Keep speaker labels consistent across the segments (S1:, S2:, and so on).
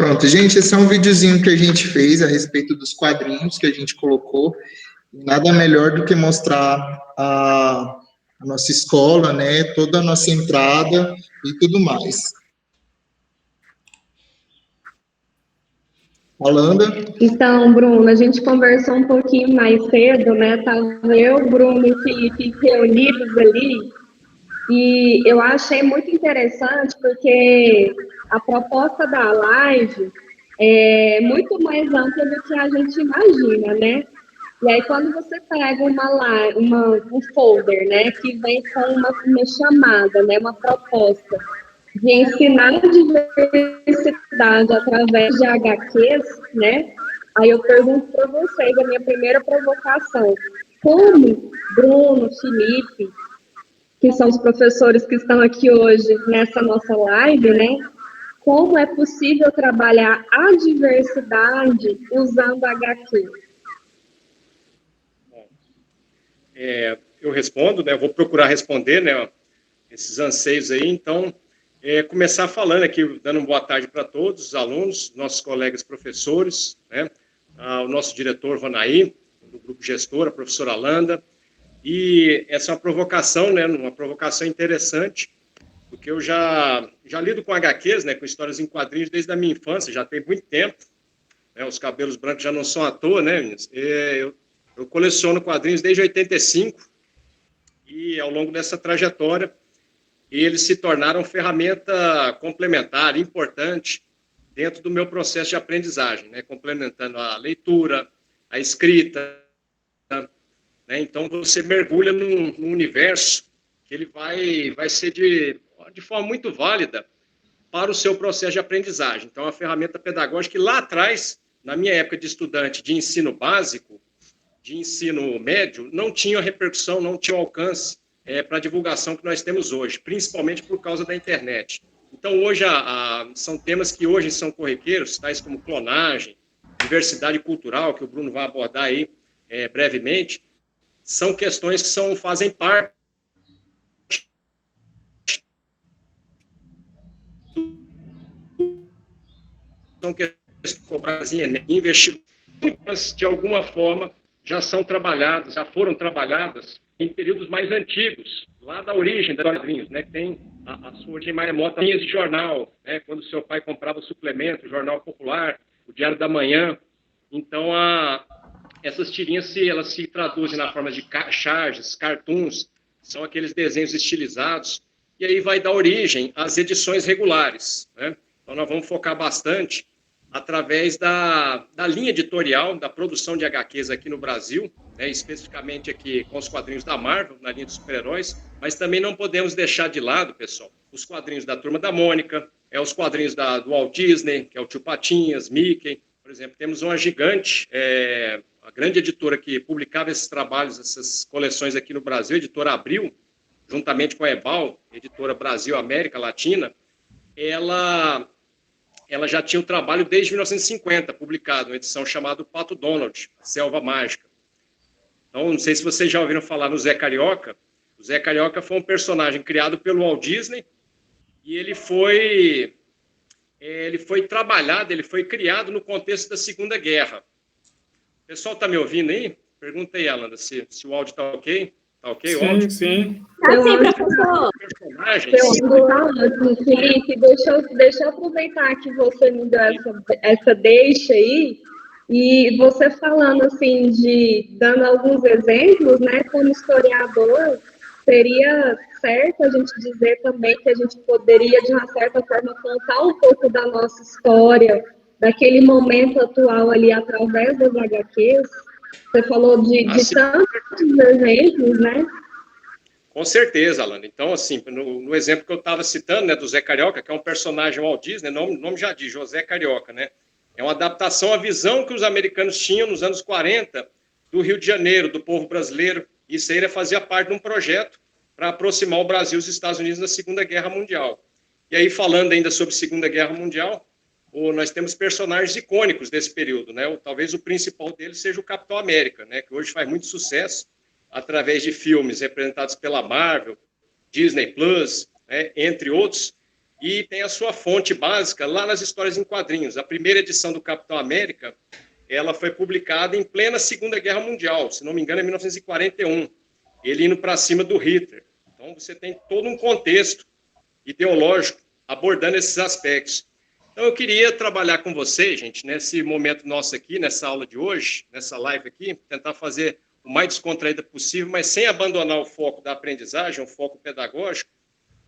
S1: Pronto, gente, esse é um videozinho que a gente fez a respeito dos quadrinhos que a gente colocou. Nada melhor do que mostrar a nossa escola, né, toda a nossa entrada e tudo mais. Holanda?
S2: Então, Bruno, a gente conversou um pouquinho mais cedo, né? Tava eu, Bruno e o Felipe reunidos ali, e eu achei muito interessante porque a proposta da live é muito mais ampla do que a gente imagina, né? E aí, quando você pega um folder, né, que vem com uma chamada, né, uma proposta de ensinar a diversidade através de HQs, né? Aí eu pergunto para vocês, a minha primeira provocação, como Bruno, Felipe, que são os professores que estão aqui hoje nessa nossa live, né? Como é possível trabalhar a diversidade usando HQ?
S3: Eu respondo, né? Eu vou procurar responder, né? Esses anseios aí. Então, começar falando aqui, dando uma boa tarde para todos os alunos, nossos colegas professores, né? O nosso diretor Vanaí, do grupo gestor, a professora Alanda. E essa é uma provocação, né? Uma provocação interessante, porque eu já lido com HQs, né? Com histórias em quadrinhos desde a minha infância, já tem muito tempo. Né, os cabelos brancos já não são à toa, né, meninas? Eu coleciono quadrinhos desde 85 e ao longo dessa trajetória eles se tornaram ferramenta complementar, importante dentro do meu processo de aprendizagem, né, complementando a leitura, a escrita, né, então você mergulha num universo que ele vai ser de forma muito válida para o seu processo de aprendizagem. Então, é uma ferramenta pedagógica que lá atrás, na minha época de estudante de ensino básico, de ensino médio, não tinha repercussão, não tinha alcance para a divulgação que nós temos hoje, principalmente por causa da internet. Então, hoje, são temas que hoje são corriqueiros, tais como clonagem, diversidade cultural, que o Bruno vai abordar aí brevemente, são questões que fazem parte são questões cobradas em Enem, investimentos de alguma forma já são trabalhadas, já foram trabalhadas em períodos mais antigos, lá da origem dos quadrinhos, né, que tem a sua origem mais remota, linhas de jornal, né, quando seu pai comprava suplemento, o Jornal Popular, o Diário da Manhã. Então, essas tirinhas elas se traduzem na forma de charges, cartoons, são aqueles desenhos estilizados, e aí vai dar origem às edições regulares, né? Então, nós vamos focar bastante através da linha editorial, da produção de HQs aqui no Brasil, né, especificamente aqui com os quadrinhos da Marvel, na linha dos super-heróis, mas também não podemos deixar de lado, pessoal, os quadrinhos da Turma da Mônica, os quadrinhos do Walt Disney, que é o Tio Patinhas, Mickey, por exemplo. Temos uma gigante, a grande editora que publicava esses trabalhos, essas coleções aqui no Brasil, a editora Abril, juntamente com a Ebal, editora Brasil América Latina, ela já tinha o trabalho desde 1950, publicado, uma edição chamada Pato Donald, A Selva Mágica. Então, não sei se vocês já ouviram falar no Zé Carioca. O Zé Carioca foi um personagem criado pelo Walt Disney e ele foi trabalhado, ele foi criado no contexto da Segunda Guerra. O pessoal está me ouvindo aí? Pergunta aí, Alanda, se o áudio está ok. Tá ok o áudio?
S4: Sim.
S2: Tá sim, professor. Felipe, deixa eu aproveitar que você me deu essa deixa aí, e você falando assim, dando alguns exemplos, né, como historiador, seria certo a gente dizer também que a gente poderia, de uma certa forma, contar um pouco da nossa história, daquele momento atual ali, através das HQs. Você falou de tantos exemplos, né?
S3: Com certeza, Alana. Então, assim, no exemplo que eu estava citando, né, do Zé Carioca, que é um personagem Walt Disney, o nome já diz, José Carioca, né? É uma adaptação à visão que os americanos tinham nos anos 40 do Rio de Janeiro, do povo brasileiro. Isso aí fazia parte de um projeto para aproximar o Brasil e os Estados Unidos da Segunda Guerra Mundial. E aí, falando ainda sobre Segunda Guerra Mundial, nós temos personagens icônicos desse período, né? Talvez o principal deles seja o Capitão América, né? Que hoje faz muito sucesso através de filmes representados pela Marvel, Disney Plus, né? Entre outros. e tem a sua fonte básica lá nas histórias em quadrinhos. A primeira edição do Capitão América, ela foi publicada em plena Segunda Guerra Mundial, se não me engano, em 1941, ele indo para cima do Hitler. Então, você tem todo um contexto ideológico abordando esses aspectos. Então, eu queria trabalhar com vocês, gente, nesse momento nosso aqui, nessa aula de hoje, nessa live aqui, tentar fazer o mais descontraída possível, mas sem abandonar o foco da aprendizagem, o foco pedagógico,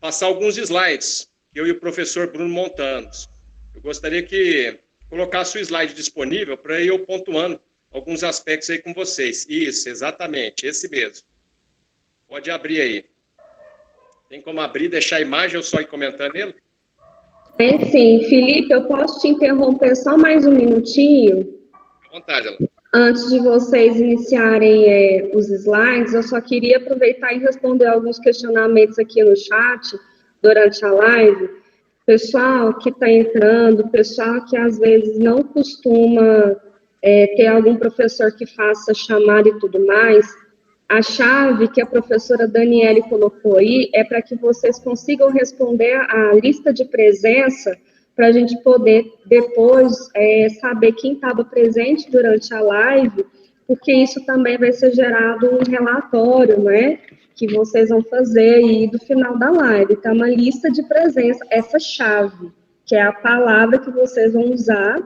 S3: passar alguns slides, que eu e o professor Bruno montamos. Eu gostaria que colocasse o slide disponível para eu pontuando alguns aspectos aí com vocês. Isso, exatamente, esse mesmo. Pode abrir aí. Tem como abrir, deixar a imagem ou só ir comentando ele?
S2: Sim. Felipe, eu posso te interromper só mais um minutinho?
S3: À vontade, Alan.
S2: Antes de vocês iniciarem os slides, eu só queria aproveitar e responder alguns questionamentos aqui no chat durante a live. Pessoal que está entrando, pessoal que às vezes não costuma ter algum professor que faça chamada e tudo mais, a chave que a professora Daniele colocou aí é para que vocês consigam responder a lista de presença, para a gente poder depois saber quem estava presente durante a live, porque isso também vai ser gerado um relatório, né, que vocês vão fazer aí do final da live. Então, uma lista de presença, essa chave, que é a palavra que vocês vão usar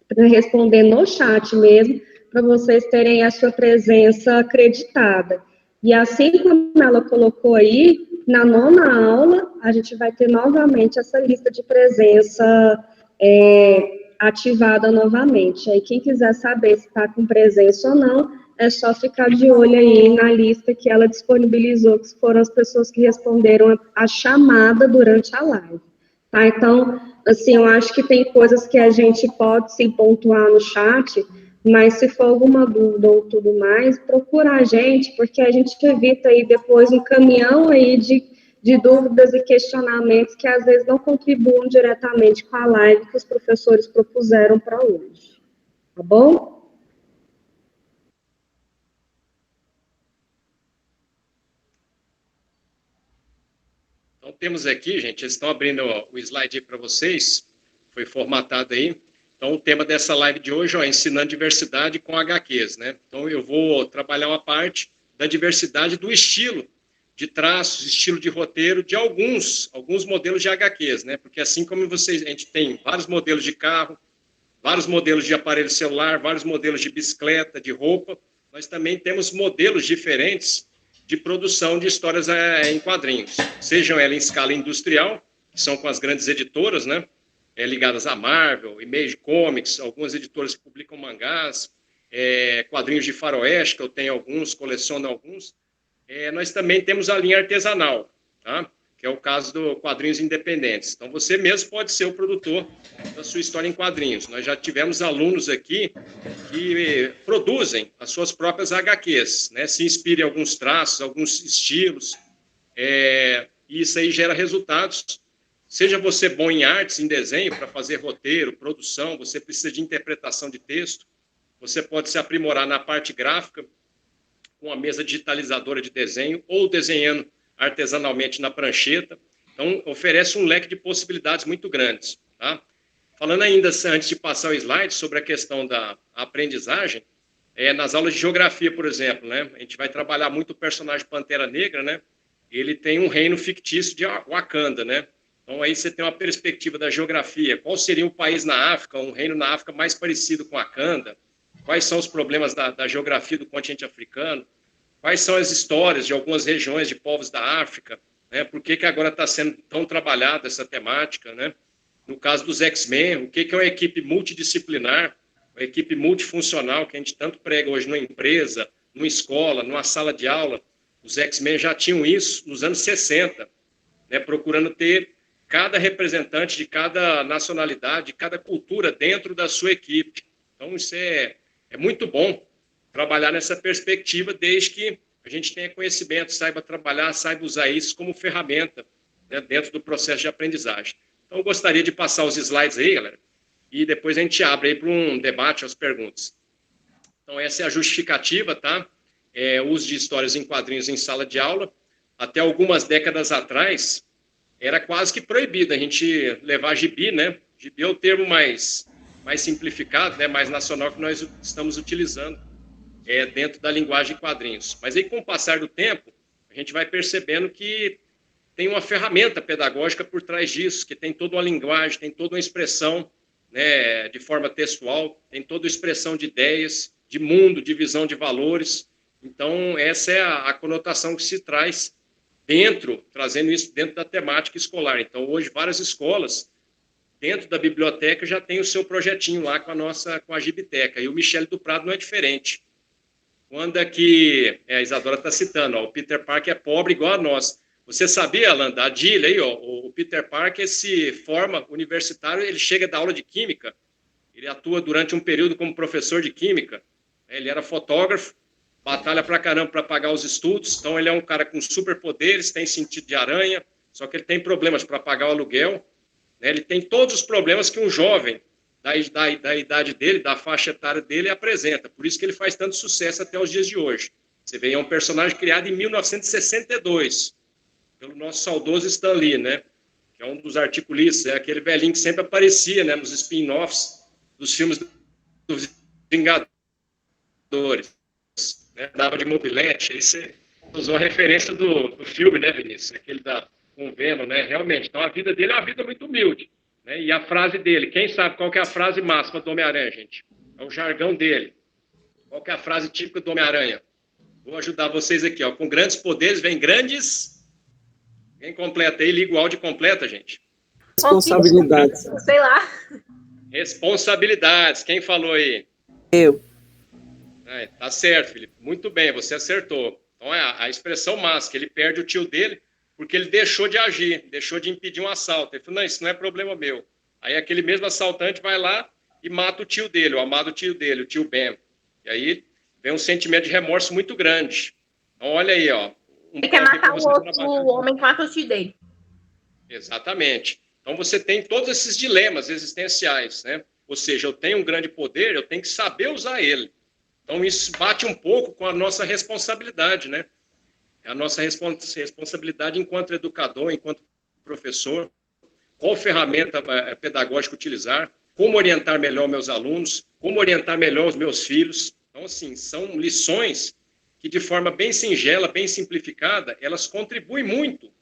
S2: para responder no chat mesmo, para vocês terem a sua presença acreditada. E assim como ela colocou aí, na 9ª aula, a gente vai ter novamente essa lista de presença ativada novamente. Aí quem quiser saber se está com presença ou não, é só ficar de olho aí na lista que ela disponibilizou, que foram as pessoas que responderam a chamada durante a live. Tá? Então, assim, eu acho que tem coisas que a gente pode sim pontuar no chat, mas se for alguma dúvida ou tudo mais, procura a gente, porque a gente evita aí depois um caminhão aí de dúvidas e questionamentos que às vezes não contribuem diretamente com a live que os professores propuseram para hoje. Tá bom?
S3: Então, temos aqui, gente, eles estão abrindo o slide aí para vocês, foi formatado aí. Então, o tema dessa live de hoje é ensinando diversidade com HQs, né? Então, eu vou trabalhar uma parte da diversidade do estilo de traços, estilo de roteiro de alguns modelos de HQs, né? Porque assim como a gente tem vários modelos de carro, vários modelos de aparelho celular, vários modelos de bicicleta, de roupa, nós também temos modelos diferentes de produção de histórias em quadrinhos, sejam elas em escala industrial, que são com as grandes editoras, né? Ligadas à Marvel, Image Comics, algumas editoras que publicam mangás, quadrinhos de faroeste, que eu tenho alguns, coleciono alguns. Nós também temos a linha artesanal, tá? Que é o caso do quadrinhos independentes. Então, você mesmo pode ser o produtor da sua história em quadrinhos. Nós já tivemos alunos aqui que produzem as suas próprias HQs, né? Se inspirem em alguns traços, alguns estilos, e isso aí gera resultados. Seja você bom em artes, em desenho, para fazer roteiro, produção, você precisa de interpretação de texto, você pode se aprimorar na parte gráfica, com a mesa digitalizadora de desenho, ou desenhando artesanalmente na prancheta. Então, oferece um leque de possibilidades muito grandes. Tá? Falando ainda, antes de passar o slide, sobre a questão da aprendizagem, nas aulas de geografia, por exemplo, né? A gente vai trabalhar muito o personagem Pantera Negra, né? Ele tem um reino fictício de Wakanda, né? Então, aí você tem uma perspectiva da geografia. Qual seria um país na África, um reino na África mais parecido com Wakanda? Quais são os problemas da geografia do continente africano? Quais são as histórias de algumas regiões de povos da África? Né? Por que agora está sendo tão trabalhada essa temática? Né? No caso dos X-Men, o que é uma equipe multidisciplinar, uma equipe multifuncional que a gente tanto prega hoje numa empresa, numa escola, numa sala de aula? Os X-Men já tinham isso nos anos 60, né? Procurando ter cada representante de cada nacionalidade, de cada cultura dentro da sua equipe. Então, isso é muito bom trabalhar nessa perspectiva, desde que a gente tenha conhecimento, saiba trabalhar, saiba usar isso como ferramenta, né, dentro do processo de aprendizagem. Então, eu gostaria de passar os slides aí, galera, e depois a gente abre aí para um debate, as perguntas. Então, essa é a justificativa, tá? O uso de histórias em quadrinhos em sala de aula. Até algumas décadas atrás, era quase que proibido a gente levar gibi, né? Gibi é o termo mais simplificado, né? Mais nacional que nós estamos utilizando dentro da linguagem de quadrinhos. Mas aí, com o passar do tempo, a gente vai percebendo que tem uma ferramenta pedagógica por trás disso, que tem toda uma linguagem, tem toda uma expressão, né, de forma textual, tem toda uma expressão de ideias, de mundo, de visão de valores. Então, essa é a conotação que se traz trazendo isso dentro da temática escolar. Então, hoje, várias escolas, dentro da biblioteca, já tem o seu projetinho lá com a Gibiteca. E o Michele do Prado não é diferente. Quando aqui, a Isadora está citando, o Peter Parker é pobre igual a nós. Você sabia, Alan, da Adília aí, o Peter Parker se forma universitário, ele chega da aula de química, ele atua durante um período como professor de química, ele era fotógrafo, batalha pra caramba para pagar os estudos, então ele é um cara com superpoderes, tem sentido de aranha, só que ele tem problemas para pagar o aluguel, né? Ele tem todos os problemas que um jovem da idade dele, da faixa etária dele, apresenta, por isso que ele faz tanto sucesso até os dias de hoje. Você vê, é um personagem criado em 1962, pelo nosso saudoso Stan Lee, né? Que é um dos articulistas, é aquele velhinho que sempre aparecia, né, nos spin-offs dos filmes dos Vingadores, né? Dava de mobilete, aí você usou a referência do filme, né, Vinícius? Aquele com Venom, né? Realmente, então a vida dele é uma vida muito humilde, né? E a frase dele, quem sabe qual que é a frase máxima do Homem-Aranha, gente? É o jargão dele. Qual que é a frase típica do Homem-Aranha? Vou ajudar vocês aqui, ó. Com grandes poderes vem grandes... Quem completa aí? Liga o áudio completa, gente.
S4: Responsabilidades.
S5: Sei lá.
S3: Responsabilidades. Quem falou aí?
S4: Eu.
S3: Tá certo, Felipe. Muito bem, você acertou. Então, é a expressão máxima, ele perde o tio dele porque ele deixou de agir, deixou de impedir um assalto. Ele falou, não, isso não é problema meu. Aí aquele mesmo assaltante vai lá e mata o tio dele, o amado tio dele, o tio Ben. E aí vem um sentimento de remorso muito grande. Então, olha aí, ó.
S5: Ele quer matar o homem que mata o tio dele.
S3: Exatamente. Então, você tem todos esses dilemas existenciais, né? Ou seja, eu tenho um grande poder, eu tenho que saber usar ele. Então, isso bate um pouco com a nossa responsabilidade, né? A nossa responsabilidade enquanto educador, enquanto professor, qual ferramenta pedagógica utilizar, como orientar melhor meus alunos, como orientar melhor os meus filhos. Então, assim, são lições que, de forma bem singela, bem simplificada, elas contribuem muito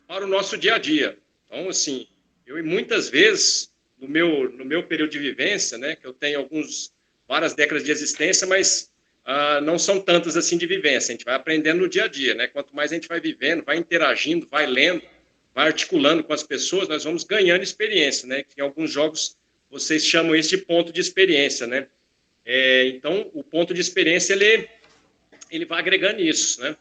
S3: para o nosso dia a dia. Então, assim, eu muitas vezes, no meu período de vivência, né, que eu tenho várias décadas de existência, mas não são tantas assim de vivência, a gente vai aprendendo no dia a dia, né? Quanto mais a gente vai vivendo, vai interagindo, vai lendo, vai articulando com as pessoas, nós vamos ganhando experiência, né? Em alguns jogos, vocês chamam isso de ponto de experiência, né? Então, o ponto de experiência, ele vai agregando isso, né?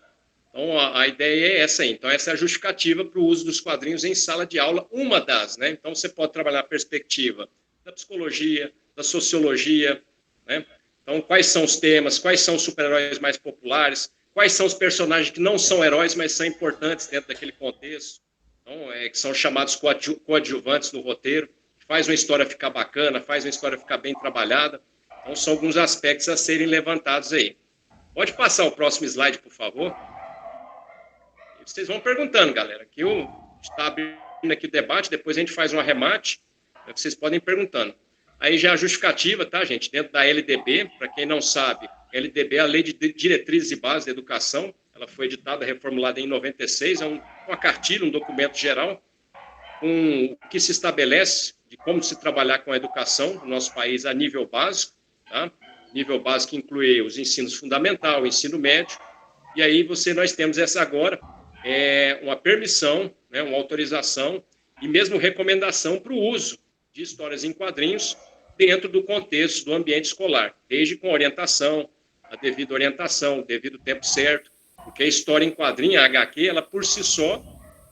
S3: Então, a ideia é essa aí. Então, essa é a justificativa para o uso dos quadrinhos em sala de aula, uma das, né? Então, você pode trabalhar a perspectiva da psicologia, da sociologia, né? Então, quais são os temas, quais são os super-heróis mais populares, quais são os personagens que não são heróis, mas são importantes dentro daquele contexto, então, que são chamados coadjuvantes no roteiro, que faz uma história ficar bacana, faz uma história ficar bem trabalhada. Então, são alguns aspectos a serem levantados aí. Pode passar o próximo slide, por favor. E vocês vão perguntando, galera, que eu está abrindo aqui o debate, depois a gente faz um arremate, né, que vocês podem ir perguntando. Aí já a justificativa, tá, gente? Dentro da LDB, para quem não sabe, LDB é a Lei de Diretrizes e Bases da Educação, ela foi editada, reformulada em 96, é uma cartilha, um documento geral, com o que se estabelece de como se trabalhar com a educação no nosso país a nível básico, tá? Nível básico inclui os ensinos fundamental, o ensino médio, e aí nós temos essa agora, uma permissão, né, uma autorização e mesmo recomendação para o uso de histórias em quadrinhos dentro do contexto do ambiente escolar, desde com orientação, a devida orientação, o devido tempo certo, porque a história em quadrinho, a HQ, ela por si só,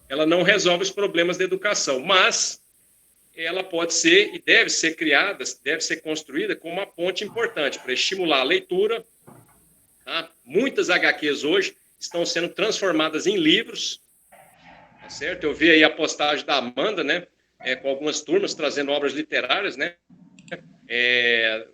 S3: ela não resolve os problemas da educação, mas ela pode ser e deve ser criada, deve ser construída como uma ponte importante para estimular a leitura, tá? Muitas HQs hoje estão sendo transformadas em livros, tá certo? Eu vi aí a postagem da Amanda, né? Com algumas turmas trazendo obras literárias, né?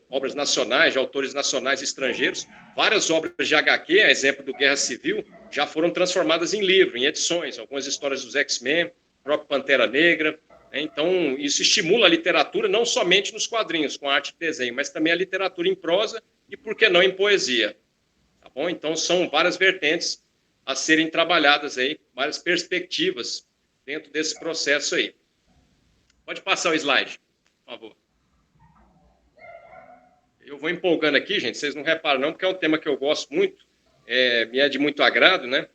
S3: Obras nacionais, de autores nacionais e estrangeiros. Várias obras de HQ, a exemplo do Guerra Civil, já foram transformadas em livro, em edições. Algumas histórias dos X-Men, próprio Pantera Negra. Então, isso estimula a literatura não somente nos quadrinhos, com arte e desenho, mas também a literatura em prosa e, por que não, em poesia. Tá bom? Então, são várias vertentes a serem trabalhadas aí, várias perspectivas dentro desse processo aí. Pode passar o slide, por favor. Eu vou empolgando aqui, gente, vocês não reparam não, porque é um tema que eu gosto muito, me é de muito agrado, né?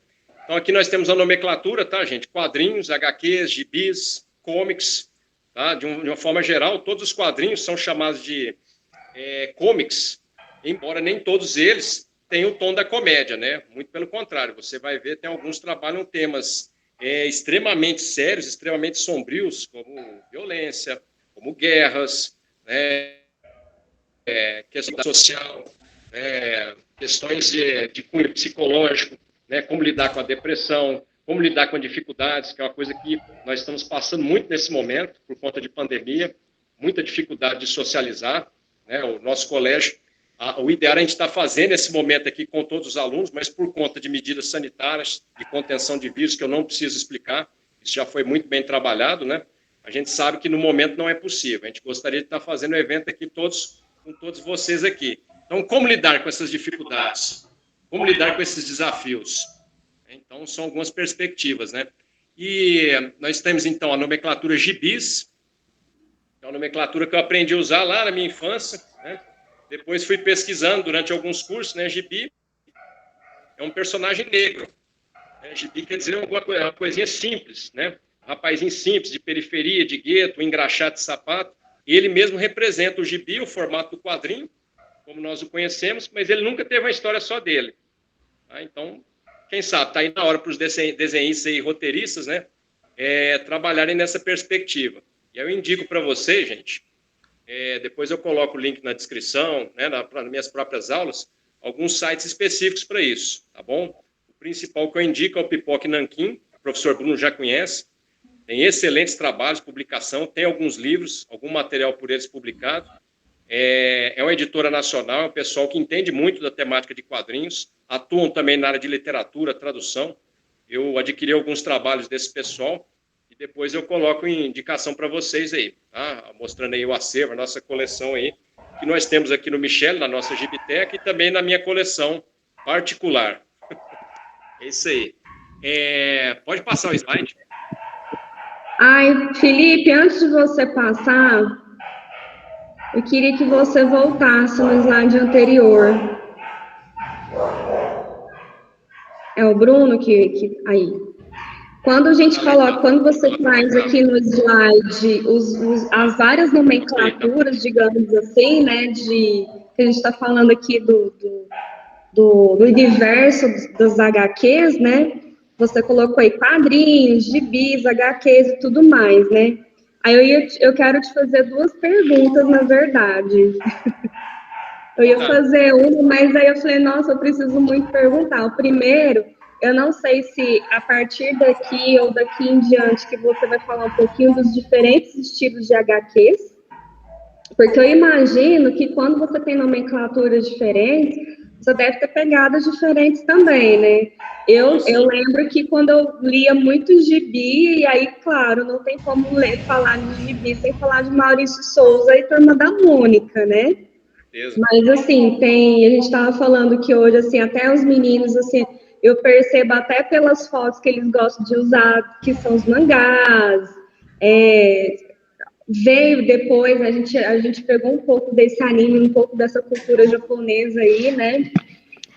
S3: Então, aqui nós temos a nomenclatura, tá, gente? Quadrinhos, HQs, gibis, comics, tá? De uma forma geral, todos os quadrinhos são chamados de comics, embora nem todos eles tenham o tom da comédia, né? Muito pelo contrário, você vai ver, tem alguns que trabalham temas extremamente sérios, extremamente sombrios, como violência, como guerras, né? Questão social, questões de cunho psicológico, né? Como lidar com a depressão, como lidar com dificuldades, que é uma coisa que nós estamos passando muito nesse momento, por conta de pandemia, muita dificuldade de socializar, né? O nosso colégio, o ideal é a gente estar fazendo esse momento aqui com todos os alunos, mas por conta de medidas sanitárias, de contenção de vírus, que eu não preciso explicar, isso já foi muito bem trabalhado, né? A gente sabe que no momento não é possível, a gente gostaria de estar fazendo o evento aqui com todos vocês aqui. Então, como lidar com essas dificuldades? Como lidar com esses desafios? Então, são algumas perspectivas, né? E nós temos, então, a nomenclatura gibis, que é uma nomenclatura que eu aprendi a usar lá na minha infância, né? Depois fui pesquisando durante alguns cursos, né? Gibi é um personagem negro. Gibi quer dizer uma coisinha simples, né? Um rapazinho simples, de periferia, de gueto, um engraxate de sapato. E ele mesmo representa o gibi, o formato do quadrinho, como nós o conhecemos, mas ele nunca teve uma história só dele. Tá? Então, quem sabe, está aí na hora para os desenhistas e roteiristas, né? Trabalharem nessa perspectiva. E eu indico para vocês, gente, depois eu coloco o link na descrição, né, nas minhas próprias aulas, alguns sites específicos para isso, tá bom? O principal que eu indico é o Pipoque Nanquim, o professor Bruno já conhece, tem excelentes trabalhos, publicação, tem alguns livros, algum material por eles publicado, é uma editora nacional, é um pessoal que entende muito da temática de quadrinhos, atuam também na área de literatura, tradução, eu adquiri alguns trabalhos desse pessoal, e depois eu coloco em indicação para vocês aí, tá? Mostrando aí o acervo, a nossa coleção aí, que nós temos aqui no Michele, na nossa Gibiteca, e também na minha coleção particular. É isso aí. Pode passar o slide.
S2: Ai, Felipe, antes de você passar, eu queria que você voltasse no slide anterior. É o Bruno que aí. Quando a gente coloca, quando você traz aqui no slide as várias nomenclaturas, digamos assim, né, que a gente está falando aqui do universo das HQs, né, você colocou aí quadrinhos, gibis, HQs e tudo mais, né. Aí eu quero te fazer duas perguntas, na verdade. Eu ia fazer uma, mas aí eu falei, nossa, eu preciso muito perguntar. O primeiro, eu não sei se a partir daqui ou daqui em diante que você vai falar um pouquinho dos diferentes estilos de HQs, porque eu imagino que quando você tem nomenclaturas diferentes, você deve ter pegadas diferentes também, né? Eu lembro que quando eu lia muito gibi, e aí, claro, não tem como falar de gibi sem falar de Maurício Souza e Turma da Mônica, né? Mas, assim, a gente estava falando que hoje, assim, até os meninos, assim, eu percebo até pelas fotos que eles gostam de usar, que são os mangás, veio depois, a gente pegou um pouco desse anime, um pouco dessa cultura japonesa aí, né?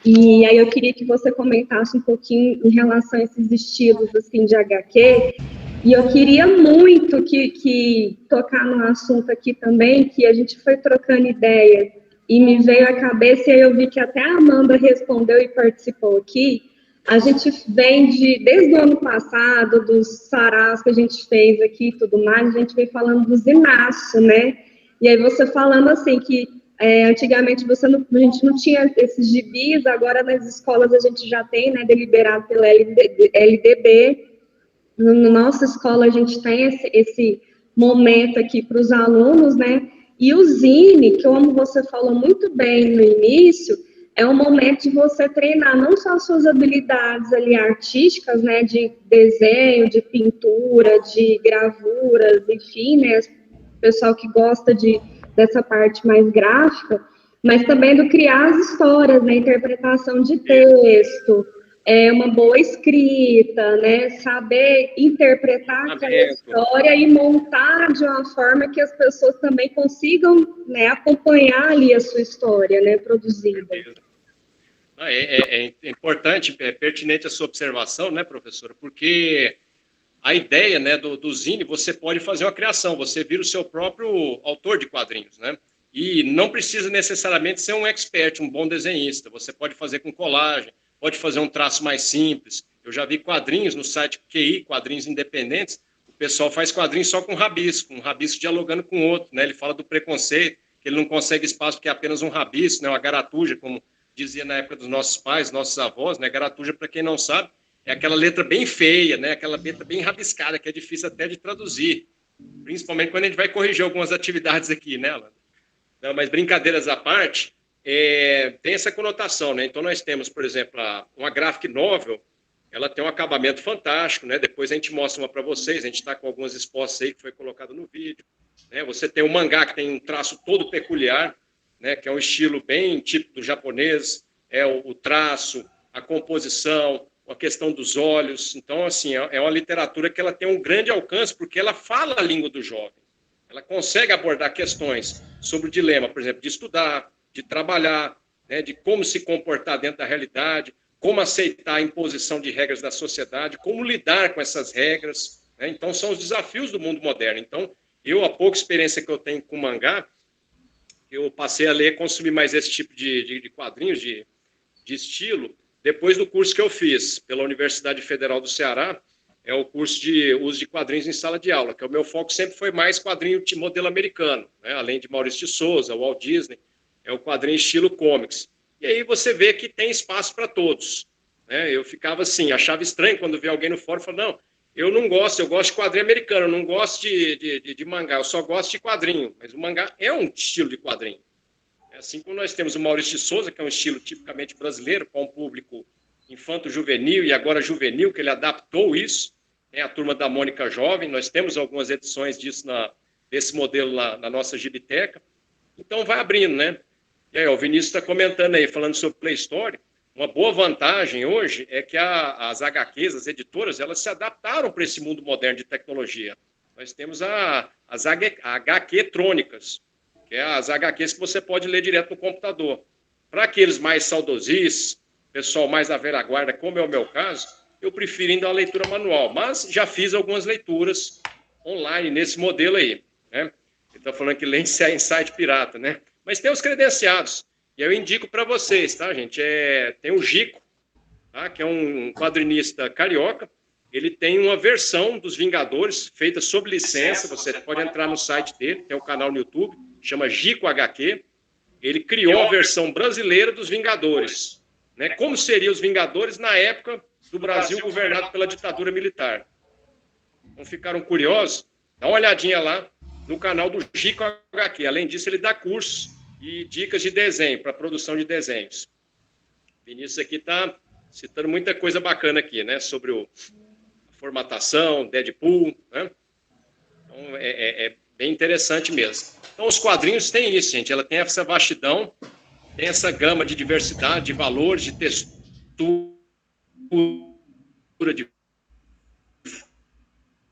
S2: E aí eu queria que você comentasse um pouquinho em relação a esses estilos, assim, de HQ, e eu queria muito que tocar no assunto aqui também, que a gente foi trocando ideia, e me veio à cabeça, e aí eu vi que até a Amanda respondeu e participou aqui. A gente vem desde o ano passado, dos sarás que a gente fez aqui e tudo mais, a gente vem falando do Zinaço, né? E aí você falando assim, que antigamente a gente não tinha esses gibis, agora nas escolas a gente já tem, né, deliberado pela LDB. Na nossa escola a gente tem esse momento aqui para os alunos, né? E o Zine, que como você falou muito bem no início, é um momento de você treinar não só suas habilidades ali artísticas, né, de desenho, de pintura, de gravuras, enfim, né, o pessoal que gosta dessa parte mais gráfica, mas também do criar as histórias, né, interpretação de texto, uma boa escrita, né, saber interpretar aquela história e montar de uma forma que as pessoas também consigam, né, acompanhar ali a sua história, né, produzida.
S3: É importante, é pertinente a sua observação, né, professora? Porque a ideia, né, do zine, você pode fazer uma criação, você vira o seu próprio autor de quadrinhos, né? E não precisa necessariamente ser um expert, um bom desenhista. Você pode fazer com colagem, pode fazer um traço mais simples. Eu já vi quadrinhos no site QI, quadrinhos independentes, o pessoal faz quadrinhos só com um rabisco dialogando com o outro, né? Ele fala do preconceito, que ele não consegue espaço porque é apenas um rabisco, né? Uma garatuja, como dizia na época dos nossos pais, nossos avós, né? Garatuja, para quem não sabe, é aquela letra bem feia, né? Aquela letra bem rabiscada, que é difícil até de traduzir, principalmente quando a gente vai corrigir algumas atividades aqui, né, Alan? Não, mas brincadeiras à parte, tem essa conotação, né? Então nós temos, por exemplo, uma graphic novel, ela tem um acabamento fantástico, né? Depois a gente mostra uma para vocês, a gente está com algumas expostas aí que foi colocado no vídeo, né? Você tem o mangá que tem um traço todo peculiar, né, que é um estilo bem típico do japonês, o traço, a composição, a questão dos olhos. Então, assim, é uma literatura que ela tem um grande alcance, porque ela fala a língua do jovem. Ela consegue abordar questões sobre o dilema, por exemplo, de estudar, de trabalhar, né, de como se comportar dentro da realidade, como aceitar a imposição de regras da sociedade, como lidar com essas regras, né? Então, são os desafios do mundo moderno. Então, a pouca experiência que eu tenho com mangá, eu passei a ler, consumir mais esse tipo de quadrinhos, de estilo, depois do curso que eu fiz pela Universidade Federal do Ceará, é o curso de uso de quadrinhos em sala de aula, que o meu foco sempre foi mais quadrinho de modelo americano, né? Além de Maurício de Souza, Walt Disney, é o quadrinho estilo comics. E aí você vê que tem espaço para todos, né? Eu ficava assim, achava estranho quando via alguém no fórum e falava, não, eu não gosto, eu gosto de quadrinho americano, eu não gosto de mangá, eu só gosto de quadrinho. Mas o mangá é um estilo de quadrinho. Assim como nós temos o Maurício de Souza, que é um estilo tipicamente brasileiro, para um público infanto-juvenil e agora juvenil, que ele adaptou isso. Tem a Turma da Mônica Jovem, nós temos algumas edições disso desse modelo na nossa gibiteca. Então vai abrindo, né? E aí, o Vinícius está comentando aí, falando sobre Play Store. Uma boa vantagem hoje é que as HQs, as editoras, elas se adaptaram para esse mundo moderno de tecnologia. Nós temos as HQ-trônicas, que é as HQs que você pode ler direto no computador. Para aqueles mais saudosistas, pessoal mais da velha guarda, como é o meu caso, eu prefiro ainda a leitura manual, mas já fiz algumas leituras online nesse modelo aí, né? Ele está falando que lê em site pirata, né? Mas tem os credenciados. E eu indico para vocês, tá, gente? Tem o Gico, tá, que é um quadrinista carioca. Ele tem uma versão dos Vingadores feita sob licença. Você pode entrar no site dele, tem um canal no YouTube, chama Gico HQ. Ele criou a versão brasileira dos Vingadores, né? Como seriam os Vingadores na época do Brasil governado pela ditadura militar. Não ficaram curiosos? Dá uma olhadinha lá no canal do Gico HQ. Além disso, ele dá cursos e dicas de desenho, para produção de desenhos. Vinícius aqui está citando muita coisa bacana aqui, né? Sobre a formatação, Deadpool, né? Então, é bem interessante mesmo. Então, os quadrinhos têm isso, gente. Ela tem essa vastidão, tem essa gama de diversidade, de valores, de textura, de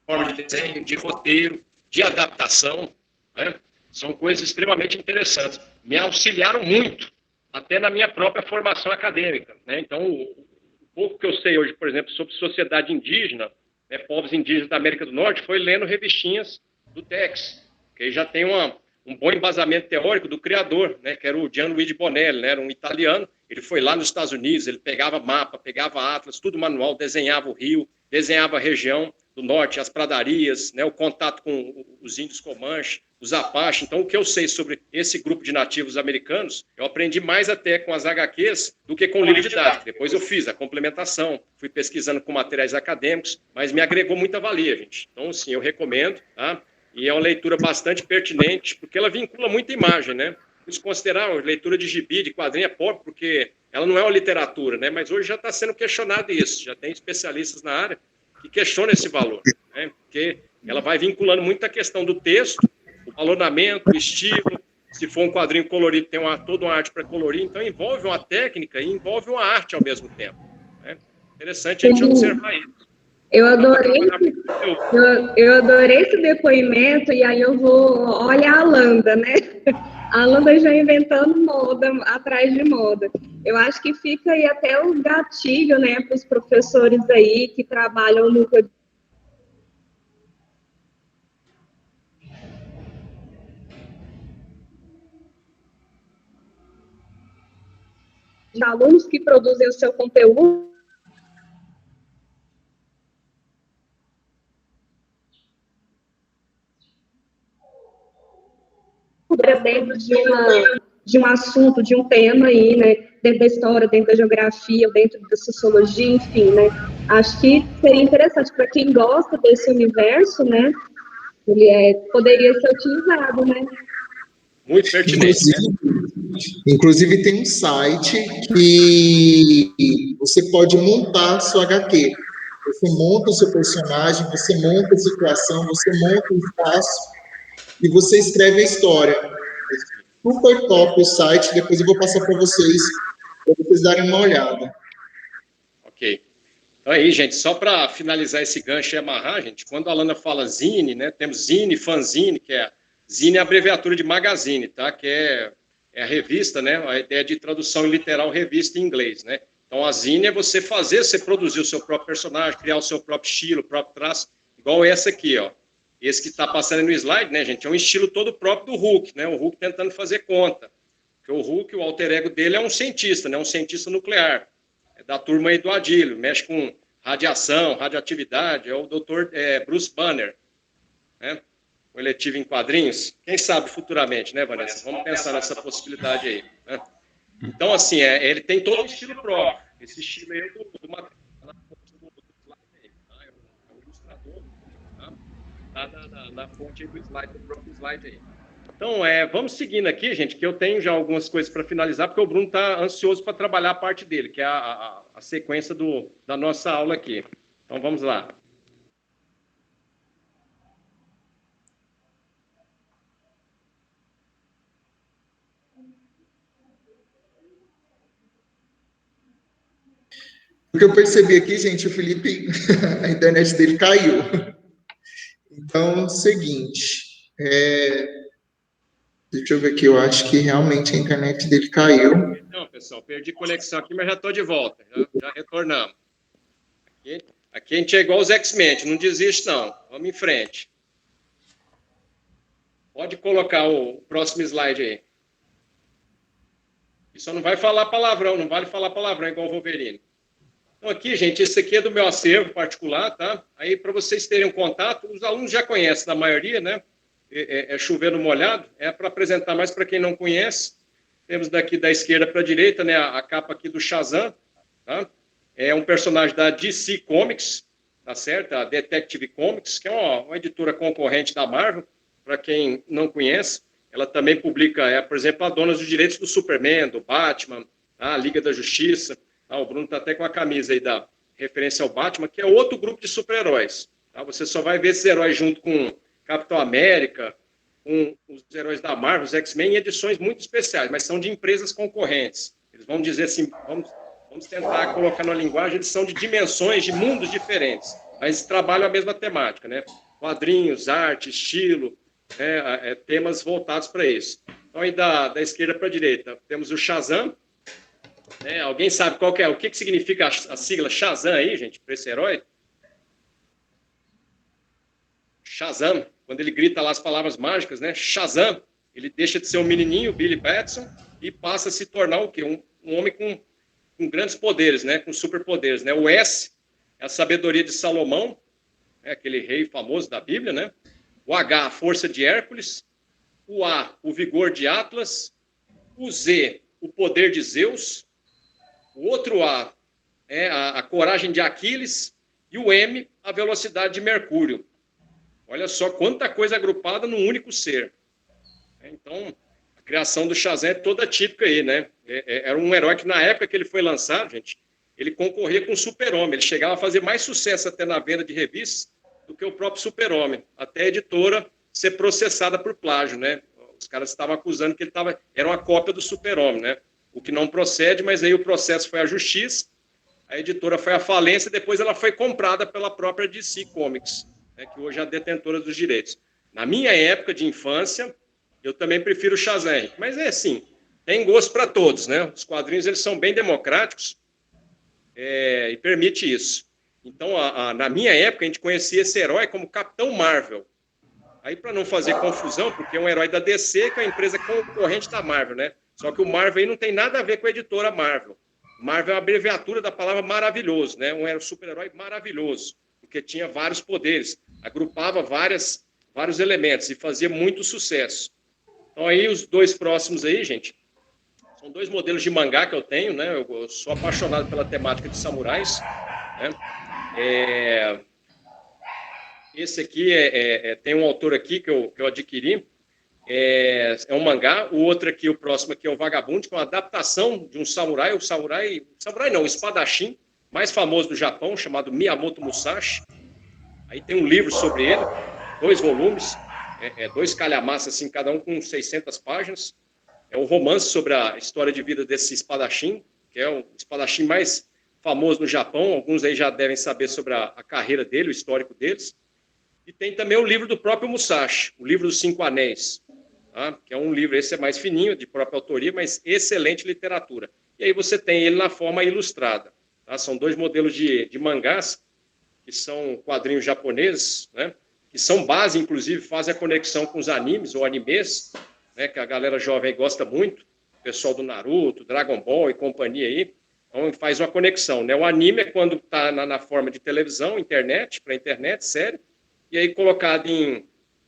S3: forma de desenho, de roteiro, de adaptação, né? São coisas extremamente interessantes. Me auxiliaram muito, até na minha própria formação acadêmica, né? Então, o pouco que eu sei hoje, por exemplo, sobre sociedade indígena, né, povos indígenas da América do Norte, foi lendo revistinhas do Tex, que já tem um bom embasamento teórico do criador, né, que era o Gianluigi Bonelli, né, era um italiano. Ele foi lá nos Estados Unidos, ele pegava mapa, pegava atlas, tudo manual, desenhava o rio, desenhava a região do norte, as pradarias, né, o contato com os índios Comanche, os Apache. Então, o que eu sei sobre esse grupo de nativos americanos, eu aprendi mais até com as HQs do que com o livro didático. Depois eu fiz a complementação, fui pesquisando com materiais acadêmicos, mas me agregou muita valia, gente. Então, sim, eu recomendo, tá? E é uma leitura bastante pertinente, porque ela vincula muita imagem, né? Isso considerar a leitura de gibi, de quadrinho é pobre, porque ela não é uma literatura, né? Mas hoje já está sendo questionado isso, já tem especialistas na área que questionam esse valor, né? Porque ela vai vinculando muito a questão do texto, o balonamento, o estilo, se for um quadrinho colorido, tem toda uma arte para colorir, então envolve uma técnica e envolve uma arte ao mesmo tempo, né? Interessante a gente observar isso.
S2: Eu adorei esse depoimento, e aí eu vou... Olha a Alanda, né? A Alanda já inventando moda, atrás de moda. Eu acho que fica aí até o gatilho, né, para os professores aí que trabalham no... De alunos que produzem o seu conteúdo, dentro de um assunto, de um tema aí, né, dentro da história, dentro da geografia, dentro da sociologia, enfim, né, acho que seria interessante para quem gosta desse universo, né, ele poderia ser utilizado, né.
S3: Muito pertinente.
S1: Inclusive tem um site que você pode montar sua HQ. Você monta o seu personagem, você monta a situação, você monta o espaço e você escreve a história. É super top o site, depois eu vou passar para vocês darem uma olhada.
S3: Ok. Então aí, gente, só para finalizar esse gancho e amarrar, gente, quando a Alana fala zine, né, temos zine, fanzine, que é... Zine é a abreviatura de magazine, tá? Que é a revista, né? A ideia de tradução literal, revista em inglês, né? Então, a zine é você produzir o seu próprio personagem, criar o seu próprio estilo, o próprio traço, igual essa aqui, ó. Esse que está passando no slide, né, gente? É um estilo todo próprio do Hulk, né? O Hulk tentando fazer conta. Porque o Hulk, o alter ego dele é um cientista, né? Um cientista nuclear. É da turma aí do Adílio, mexe com radiação, radioatividade, é o Dr. Bruce Banner, né? O eletivo em quadrinhos, quem sabe futuramente, né, Vanessa? Vamos pensar nessa possibilidade aí, né? Então, assim, ele tem todo um estilo próprio. Esse estilo aí é do material, é o ilustrador, tá? Na fonte aí do slide, do próprio slide aí. Então, vamos seguindo aqui, gente, que eu tenho já algumas coisas para finalizar, porque o Bruno está ansioso para trabalhar a parte dele, que é a sequência da nossa aula aqui. Então, vamos lá.
S1: O que eu percebi aqui, gente, o Felipe, a internet dele caiu. Então, é o seguinte, deixa eu ver aqui, eu acho que realmente a internet dele caiu.
S3: Não, pessoal, perdi conexão aqui, mas já estou de volta, já retornamos. Aqui a gente é igual os X-Men, não desiste não, vamos em frente. Pode colocar o próximo slide aí. E só não vai falar palavrão, não vale falar palavrão igual o Wolverine. Então, aqui, gente, esse aqui é do meu acervo particular, tá? Aí, para vocês terem um contato, os alunos já conhecem, na maioria, né? É chovendo molhado, é para apresentar mais para quem não conhece. Temos daqui da esquerda para a direita, né? A capa aqui do Shazam, tá? É um personagem da DC Comics, tá certo? A Detective Comics, que é uma editora concorrente da Marvel, para quem não conhece. Ela também publica, por exemplo, a dona dos direitos do Superman, do Batman, a Liga da Justiça. O Bruno está até com a camisa aí da referência ao Batman, que é outro grupo de super-heróis. Tá? Você só vai ver esses heróis junto com Capitão América, com os heróis da Marvel, os X-Men, em edições muito especiais, mas são de empresas concorrentes. Eles vão dizer assim, vamos tentar colocar na linguagem, eles são de dimensões, de mundos diferentes, mas trabalham a mesma temática, né? Quadrinhos, arte, estilo, temas voltados para isso. Então, aí da esquerda para a direita, temos o Shazam. Alguém sabe qual que é? O que significa a sigla Shazam aí, gente, para esse herói? Shazam, quando ele grita lá as palavras mágicas, né? Shazam, ele deixa de ser um menininho, Billy Batson, e passa a se tornar o quê? Um homem com grandes poderes, né? Com superpoderes, né? O S é a sabedoria de Salomão, aquele rei famoso da Bíblia, né? O H, a força de Hércules. O A, o vigor de Atlas. O Z, o poder de Zeus. O outro A é a coragem de Aquiles. E o M, a velocidade de Mercúrio. Olha só quanta coisa agrupada num único ser. Então, criação do Shazam é toda típica aí, né? Era um herói que, na época que ele foi lançado, gente, ele concorria com o Super-Homem. Ele chegava a fazer mais sucesso até na venda de revistas do que o próprio Super-Homem. Até a editora ser processada por plágio, né? Os caras estavam acusando que ele era uma cópia do Super-Homem, né? O que não procede, mas aí o processo foi à justiça, a editora foi à falência, depois ela foi comprada pela própria DC Comics, né, que hoje é a detentora dos direitos. Na minha época de infância, eu também prefiro o Shazam, mas é assim, tem gosto para todos, né? Os quadrinhos eles são bem democráticos e permite isso. Então, na minha época, a gente conhecia esse herói como Capitão Marvel. Aí, para não fazer confusão, porque é um herói da DC, que é a empresa concorrente da Marvel, né? Só que o Marvel aí não tem nada a ver com a editora Marvel. Marvel é uma abreviatura da palavra maravilhoso, né? Um super-herói maravilhoso, porque tinha vários poderes, agrupava vários elementos e fazia muito sucesso. Então, aí, os dois próximos aí, gente, são dois modelos de mangá que eu tenho, né? Eu sou apaixonado pela temática de samurais, né? Esse aqui tem um autor aqui que eu adquiri, é um mangá. O outro aqui, o próximo aqui é o Vagabundo, que é uma adaptação de um samurai, o espadachim mais famoso do Japão, chamado Miyamoto Musashi. Aí tem um livro sobre ele, 2 volumes, 2 calhamaços, assim, cada um com 600 páginas. É um romance sobre a história de vida desse espadachim, que é o espadachim mais famoso no Japão. Alguns aí já devem saber sobre a carreira dele, o histórico deles. E tem também o livro do próprio Musashi, o livro dos 5 Anéis, tá? Que é um livro, esse é mais fininho, de própria autoria, mas excelente literatura. E aí você tem ele na forma ilustrada. Tá? São 2 modelos de mangás, que são quadrinhos japoneses, né? Que são base, inclusive, fazem a conexão com os animes ou animes, né? Que a galera jovem gosta muito, o pessoal do Naruto, Dragon Ball e companhia aí. Então faz uma conexão, né? O anime é quando está na forma de televisão, internet, para internet, série. E aí, colocado em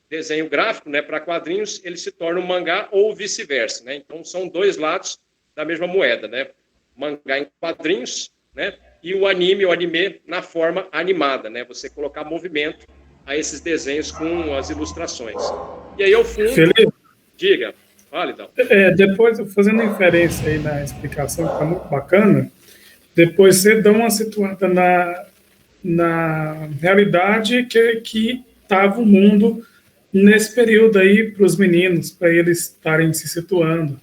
S3: desenho gráfico, né, para quadrinhos, ele se torna um mangá ou vice-versa, né? Então, são 2 lados da mesma moeda, né? Mangá em quadrinhos, né? E o anime na forma animada, né? Você colocar movimento a esses desenhos com as ilustrações. E aí, eu fui...
S6: Felipe,
S3: Diga. Fala, então.
S6: depois, fazendo inferência aí na explicação, que está muito bacana, depois você dá uma situada na realidade que estava o mundo nesse período aí para os meninos, para eles estarem se situando.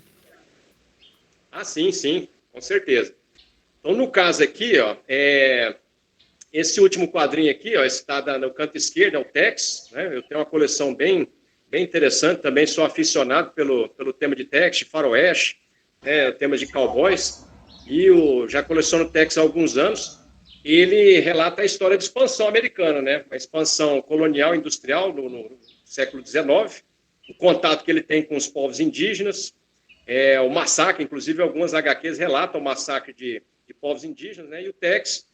S3: Ah, sim, com certeza. Então, no caso aqui, ó, esse último quadrinho aqui, ó, está no canto esquerdo, é o Tex, né? Eu tenho uma coleção bem interessante, também sou aficionado pelo tema de Tex, de faroeste, né, tema de cowboys, e já coleciono Tex há alguns anos. Ele relata a história de expansão americana, né? A expansão colonial industrial no século XIX, o contato que ele tem com os povos indígenas, o massacre, inclusive algumas HQs relatam o massacre de povos indígenas, né? E o Tex,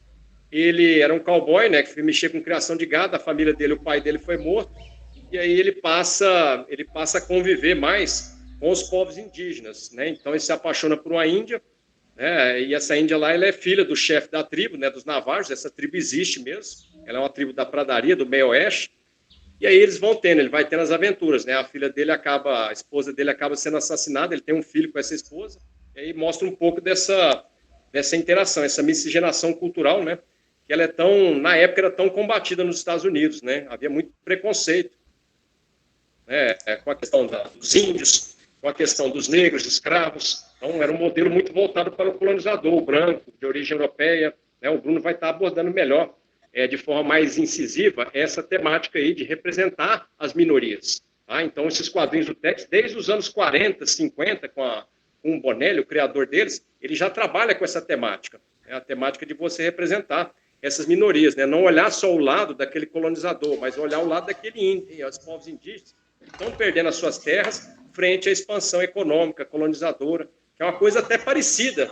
S3: ele era um cowboy, né? Que mexia com criação de gado, a família dele, o pai dele foi morto, e aí ele passa a conviver mais com os povos indígenas, né? Então ele se apaixona por uma índia, e essa índia lá, ela é filha do chefe da tribo, né, dos Navajos. Essa tribo existe mesmo, ela é uma tribo da pradaria, do meio oeste, e aí ele vai tendo as aventuras, né, a esposa dele acaba sendo assassinada, ele tem um filho com essa esposa, e aí mostra um pouco dessa interação, essa miscigenação cultural, né, que ela na época era tão combatida nos Estados Unidos, né, havia muito preconceito, né, com a questão dos índios, com a questão dos negros, escravos. Então, era um modelo muito voltado para o colonizador, o branco, de origem europeia, né? O Bruno vai estar abordando melhor, de forma mais incisiva, essa temática aí de representar as minorias. Tá? Então, esses quadrinhos do Tex, desde os anos 40, 50, com o Bonelli, o criador deles, ele já trabalha com essa temática, né? A temática de você representar essas minorias, né? Não olhar só o lado daquele colonizador, mas olhar o lado daquele índio, os povos indígenas que estão perdendo as suas terras frente à expansão econômica, colonizadora, que é uma coisa até parecida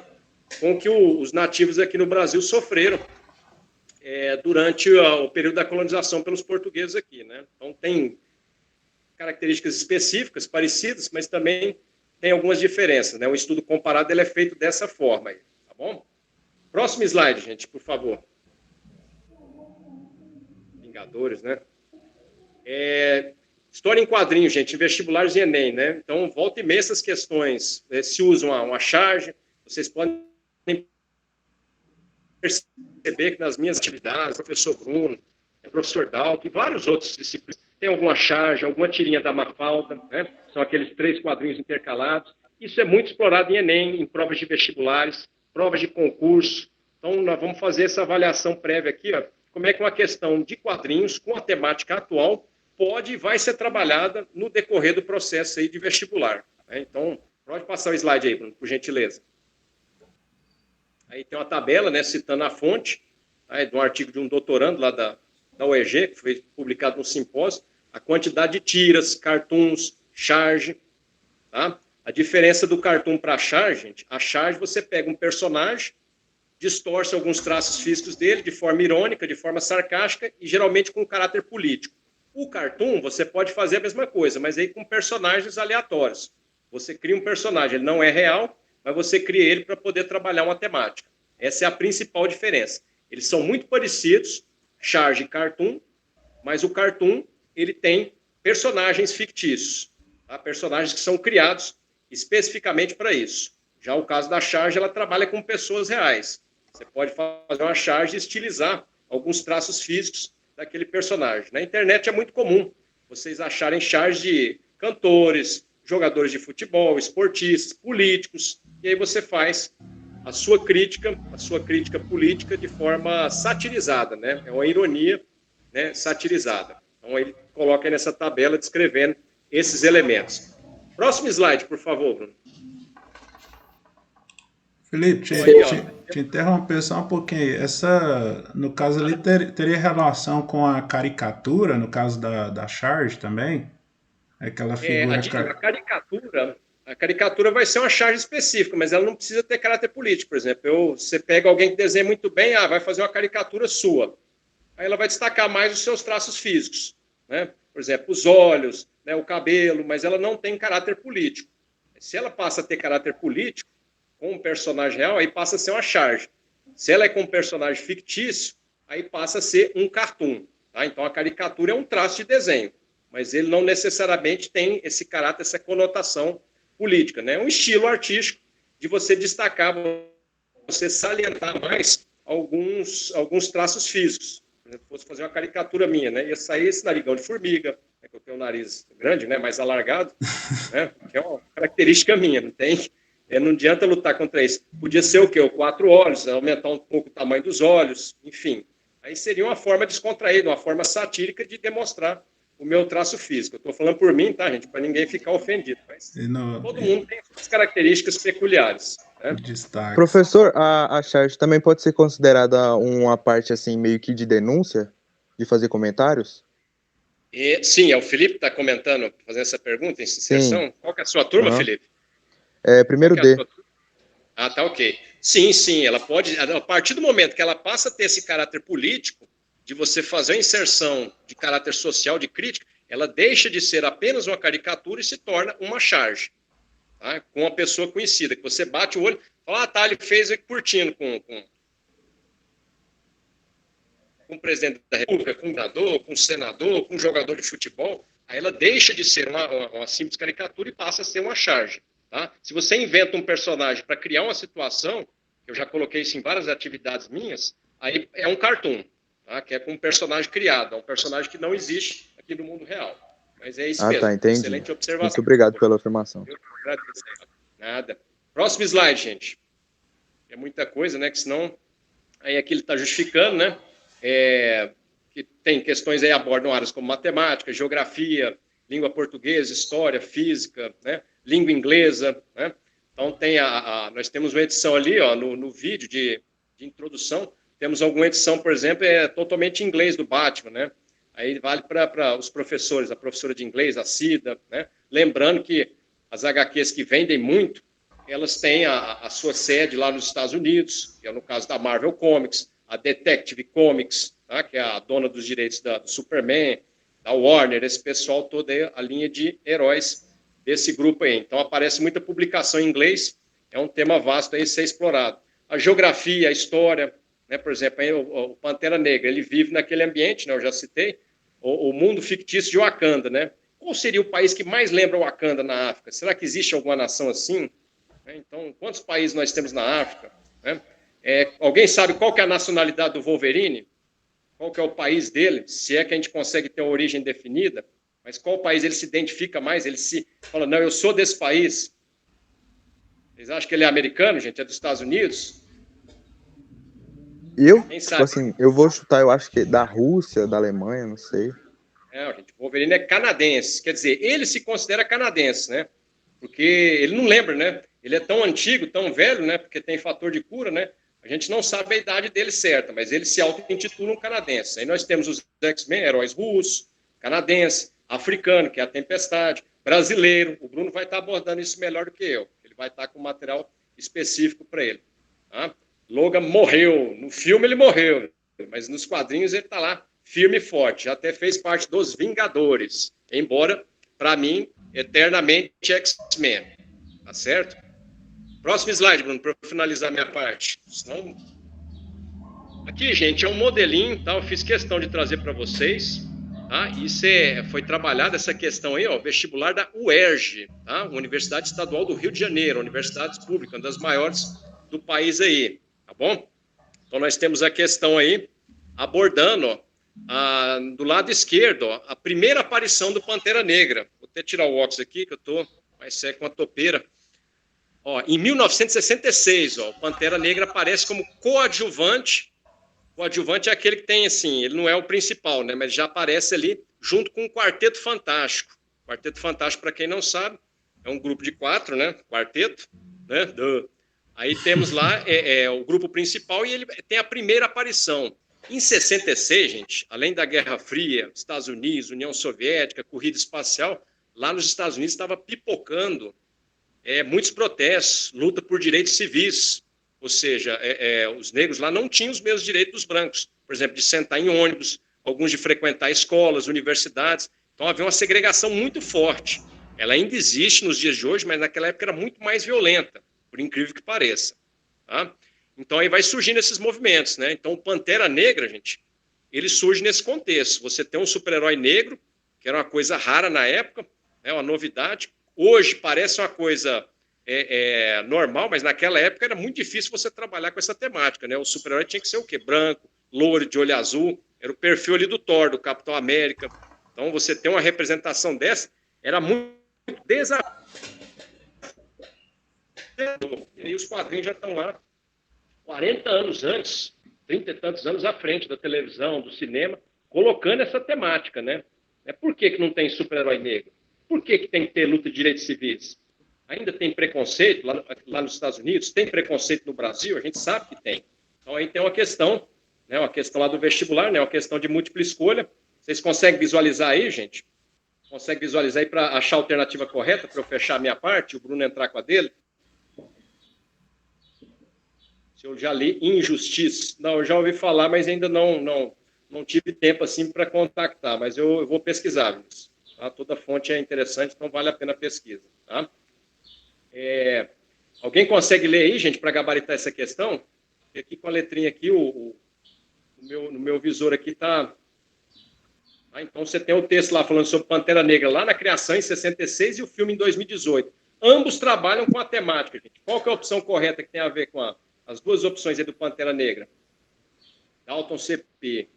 S3: com o que os nativos aqui no Brasil sofreram durante o período da colonização pelos portugueses aqui, né? Então, tem características específicas, parecidas, mas também tem algumas diferenças, né? O estudo comparado ele é feito dessa forma, aí, tá bom? Próximo slide, gente, por favor. Vingadores, né? História em quadrinhos, gente, em vestibulares e Enem, né? Então, volta e meia essas questões se usam uma charge. Vocês podem perceber que nas minhas atividades, professor Bruno, professor Dalton e vários outros disciplinas, tem alguma charge, alguma tirinha da Mafalda, né? São aqueles 3 quadrinhos intercalados. Isso é muito explorado em Enem, em provas de vestibulares, provas de concurso. Então, nós vamos fazer essa avaliação prévia aqui, ó, como é que uma questão de quadrinhos com a temática atual pode e vai ser trabalhada no decorrer do processo aí de vestibular. Né? Então, pode passar o slide aí, Bruno, por gentileza. Aí tem uma tabela, né, citando a fonte, tá, de um artigo de um doutorando lá da UEG, que foi publicado no simpósio, a quantidade de tiras, cartoons, charge, tá? A diferença do cartoon para a charge, gente, a charge você pega um personagem, distorce alguns traços físicos dele de forma irônica, de forma sarcástica e geralmente com caráter político. O cartoon, você pode fazer a mesma coisa, mas aí com personagens aleatórios. Você cria um personagem, ele não é real, mas você cria ele para poder trabalhar uma temática. Essa é a principal diferença. Eles são muito parecidos, charge e cartoon, mas o cartoon, ele tem personagens fictícios, tá? Personagens que são criados especificamente para isso. Já o caso da charge, ela trabalha com pessoas reais. Você pode fazer uma charge e estilizar alguns traços físicos daquele personagem. Na internet é muito comum vocês acharem charges de cantores, jogadores de futebol, esportistas, políticos, e aí você faz a sua crítica política de forma satirizada, né? É uma ironia, né, satirizada. Então ele coloca aí nessa tabela descrevendo esses elementos. Próximo slide, por favor, Bruno.
S7: Felipe, te interromper só um pouquinho. Essa, no caso ali, teria relação com a caricatura, no caso da charge também? Aquela figura...
S3: A caricatura vai ser uma charge específica, mas ela não precisa ter caráter político. Por exemplo, você pega alguém que desenha muito bem, vai fazer uma caricatura sua. Aí ela vai destacar mais os seus traços físicos, né? Por exemplo, os olhos, né, o cabelo, mas ela não tem caráter político. Se ela passa a ter caráter político, com um personagem real, aí passa a ser uma charge. Se ela é com um personagem fictício, aí passa a ser um cartoon. Tá? Então, a caricatura é um traço de desenho, mas ele não necessariamente tem esse caráter, essa conotação política. Né? É um estilo artístico de você destacar, você salientar mais alguns traços físicos. Se eu fosse fazer uma caricatura minha, né? Ia sair esse narigão de formiga, né? Que eu tenho um nariz grande, né? Mais alargado, né? Que é uma característica minha, não tem... Não adianta lutar contra isso. Podia ser o quê? O 4 olhos, aumentar um pouco o tamanho dos olhos, enfim. Aí seria uma forma descontraída, uma forma satírica de demonstrar o meu traço físico. Eu estou falando por mim, tá, gente? Para ninguém ficar ofendido. Mas todo mundo tem suas características peculiares. Né?
S8: Professor, a charge também pode ser considerada uma parte, assim, meio que de denúncia? De fazer comentários?
S3: Sim, é o Felipe que está comentando, fazendo essa pergunta, em inserção. Qual que é a sua turma, Felipe?
S8: Primeiro D.
S3: Tá, ok. Sim, ela pode, a partir do momento que ela passa a ter esse caráter político, de você fazer uma inserção de caráter social, de crítica, ela deixa de ser apenas uma caricatura e se torna uma charge, tá? Com uma pessoa conhecida, que você bate o olho, fala, ele fez curtindo com o presidente da República, com o governador, com o senador, com um jogador de futebol, aí ela deixa de ser uma simples caricatura e passa a ser uma charge. Tá? Se você inventa um personagem para criar uma situação, eu já coloquei isso em várias atividades minhas, aí é um cartoon, tá? Que é com um personagem criado, é um personagem que não existe aqui no mundo real. Mas é isso mesmo.
S8: Tá, entendi.
S3: Excelente observação.
S8: Muito obrigado pela afirmação.
S3: Eu agradeço. Nada. Próximo slide, gente. É muita coisa, né? Que senão aí aqui ele está justificando, né? Que tem questões aí abordam áreas como matemática, geografia, língua portuguesa, história, física, né? Língua inglesa, né? Então nós temos uma edição ali, ó, no vídeo de introdução, temos alguma edição, por exemplo, totalmente em inglês do Batman, né? Aí vale para os professores, a professora de inglês, a Cida, né? Lembrando que as HQs que vendem muito, elas têm a sua sede lá nos Estados Unidos, que é no caso da Marvel Comics, a Detective Comics, tá? Que é a dona dos direitos do Superman, da Warner, esse pessoal, toda a linha de heróis desse grupo aí. Então, aparece muita publicação em inglês, é um tema vasto aí a ser explorado. A geografia, a história, né? Por exemplo, aí o Pantera Negra, ele vive naquele ambiente, né? Eu já citei, o mundo fictício de Wakanda, né? Qual seria o país que mais lembra Wakanda na África? Será que existe alguma nação assim? Então, quantos países nós temos na África? Alguém sabe qual que é a nacionalidade do Wolverine? Qual que é o país dele? Se é que a gente consegue ter uma origem definida, mas qual país ele se identifica mais? Ele se fala, não, eu sou desse país. Vocês acham que ele é americano, gente? É dos Estados Unidos?
S8: Quem sabe? Tipo assim, eu vou chutar, eu acho que da Rússia, da Alemanha, não sei.
S3: Gente, o Wolverine é canadense. Quer dizer, ele se considera canadense, né? Porque ele não lembra, né? Ele é tão antigo, tão velho, né? Porque tem fator de cura, né? A gente não sabe a idade dele certa, mas ele se auto-intitula um canadense. Aí nós temos os X-Men, heróis russos, canadense, africano, que é a Tempestade, brasileiro. O Bruno vai estar abordando isso melhor do que eu. Ele vai estar com material específico para ele. Tá? Logan morreu. No filme ele morreu, mas nos quadrinhos ele está lá firme e forte. Já até fez parte dos Vingadores. Embora, para mim, eternamente X-Men. Tá certo? Próximo slide, Bruno, para eu finalizar minha parte. Senão... Aqui, gente, é um modelinho, tá? Eu fiz questão de trazer para vocês. Tá? Isso foi trabalhada, essa questão aí, ó, vestibular da UERJ, tá? Universidade Estadual do Rio de Janeiro, universidade pública, uma das maiores do país aí, tá bom? Então, nós temos a questão aí, abordando, ó, do lado esquerdo, ó, a primeira aparição do Pantera Negra. Vou até tirar o óculos aqui, que eu tô mais seco com a topeira. Ó, em 1966, ó, o Pantera Negra aparece como coadjuvante. Coadjuvante é aquele que tem, assim, ele não é o principal, né, mas já aparece ali junto com o Quarteto Fantástico. Quarteto Fantástico, para quem não sabe, é um grupo de 4, né, quarteto, né, aí temos lá o grupo principal e ele tem a primeira aparição. Em 66, gente, além da Guerra Fria, Estados Unidos, União Soviética, corrida espacial, lá nos Estados Unidos estava pipocando muitos protestos, luta por direitos civis, ou seja, os negros lá não tinham os mesmos direitos dos brancos, por exemplo, de sentar em ônibus, alguns de frequentar escolas, universidades, então havia uma segregação muito forte. Ela ainda existe nos dias de hoje, mas naquela época era muito mais violenta, por incrível que pareça. Tá? Então aí vai surgindo esses movimentos, né? Então o Pantera Negra, gente, ele surge nesse contexto. Você tem um super-herói negro, que era uma coisa rara na época, uma novidade. Hoje parece uma coisa normal, mas naquela época era muito difícil você trabalhar com essa temática, né? O super-herói tinha que ser o quê? Branco, loiro, de olho azul, era o perfil ali do Thor, do Capitão América. Então você ter uma representação dessa era muito desafiador. E os quadrinhos já estão lá 40 anos antes, 30 e tantos anos à frente da televisão, do cinema, colocando essa temática, né? Por que não tem super-herói negro? Por que tem que ter luta de direitos civis? Ainda tem preconceito lá nos Estados Unidos? Tem preconceito no Brasil? A gente sabe que tem. Então aí tem uma questão, né? Uma questão lá do vestibular, né? Uma questão de múltipla escolha. Vocês conseguem visualizar aí, gente? Consegue visualizar aí para achar a alternativa correta, para eu fechar a minha parte, o Bruno entrar com a dele? Se eu já li Injustiça. Não, eu já ouvi falar, mas ainda não tive tempo assim para contactar, mas eu vou pesquisar, Vinícius. Tá? Toda fonte é interessante, então vale a pena a pesquisa. Tá? Alguém consegue ler aí, gente, para gabaritar essa questão? Aqui com a letrinha aqui, no meu visor aqui está... Então você tem o texto lá falando sobre Pantera Negra lá na criação em 66 e o filme em 2018. Ambos trabalham com a temática, gente. Qual que é a opção correta que tem a ver com as duas opções aí do Pantera Negra? Dalton CP.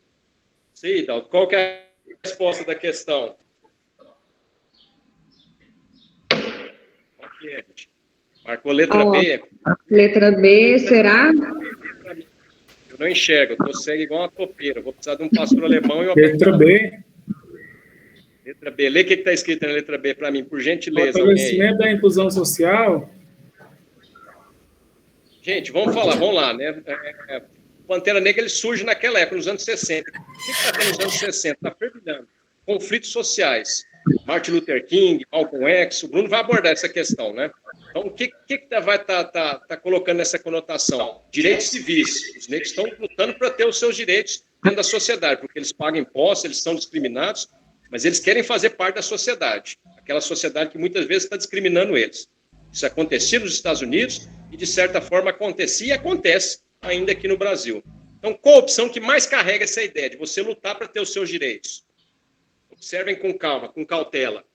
S3: Sim, Dalton. Qual que é a resposta da questão? Qual que é, gente? Marcou letra B.
S2: Letra B, será?
S3: Eu não enxergo, eu estou cego igual uma topeira. Vou precisar de um pastor alemão e uma...
S6: Letra B.
S3: Letra B. Lê o que está escrito na letra B para mim, por gentileza.
S6: Fortalecimento da inclusão social.
S3: Gente, vamos lá, né? O Pantera Negra ele surge naquela época, nos anos 60. O que está tendo nos anos 60? Está fervilhando. Conflitos sociais. Martin Luther King, Malcolm X, o Bruno vai abordar essa questão, né? Então, o que vai estar colocando nessa conotação? Direitos civis. Os negros estão lutando para ter os seus direitos dentro da sociedade, porque eles pagam impostos, eles são discriminados, mas eles querem fazer parte da sociedade. Aquela sociedade que muitas vezes está discriminando eles. Isso acontecia nos Estados Unidos e, de certa forma, acontecia e acontece ainda aqui no Brasil. Então, qual a opção que mais carrega essa ideia de você lutar para ter os seus direitos? Observem com calma, com cautela.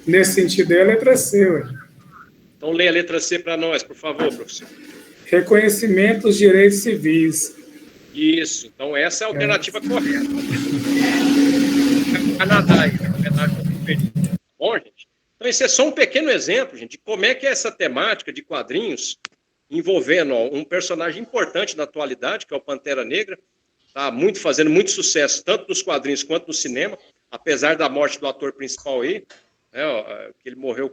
S6: Nesse sentido, é a letra C, ué.
S3: Então, leia a letra C para nós, por favor, professor.
S6: Reconhecimento dos direitos civis.
S3: Isso. Então, essa é a alternativa correta. Canadá, bom, gente? Então, esse é só um pequeno exemplo, gente, de como é que é essa temática de quadrinhos envolvendo um personagem importante na atualidade, que é o Pantera Negra, está fazendo muito sucesso, tanto nos quadrinhos quanto no cinema, apesar da morte do ator principal aí, né, que ele morreu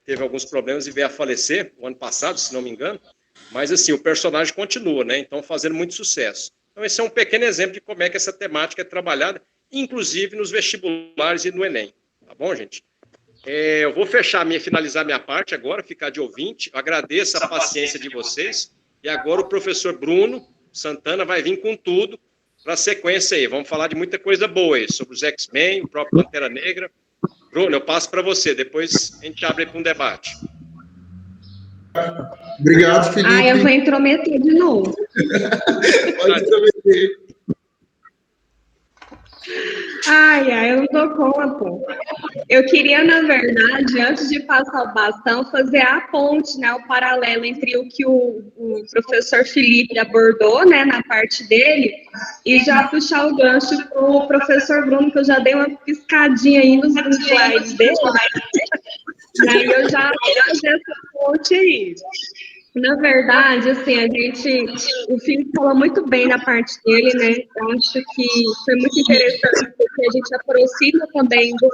S3: teve alguns problemas e veio a falecer o ano passado, se não me engano, mas assim, o personagem continua, né, então fazendo muito sucesso. Então esse é um pequeno exemplo de como é que essa temática é trabalhada, inclusive nos vestibulares e no Enem, tá bom, gente? Eu vou finalizar minha parte agora, ficar de ouvinte, agradeço a paciência de vocês, e agora o professor Bruno Santana vai vir com tudo para a sequência aí, vamos falar de muita coisa boa aí, sobre os X-Men, o próprio Pantera Negra. Bruno, eu passo para você, depois a gente abre para um debate.
S1: Obrigado, Felipe.
S2: Eu vou intrometer de novo.
S1: Pode intrometer.
S2: Eu não dou conta. Eu queria, na verdade, antes de passar o bastão, fazer a ponte, né, o paralelo entre o que o professor Felipe abordou, né, na parte dele, e já puxar o gancho para o professor Bruno, que eu já dei uma piscadinha aí nos slides dele, e aí eu já fiz essa ponte aí. Na verdade, assim, o Felipe falou muito bem na parte dele, né? Eu acho que foi muito interessante porque a gente aproxima também do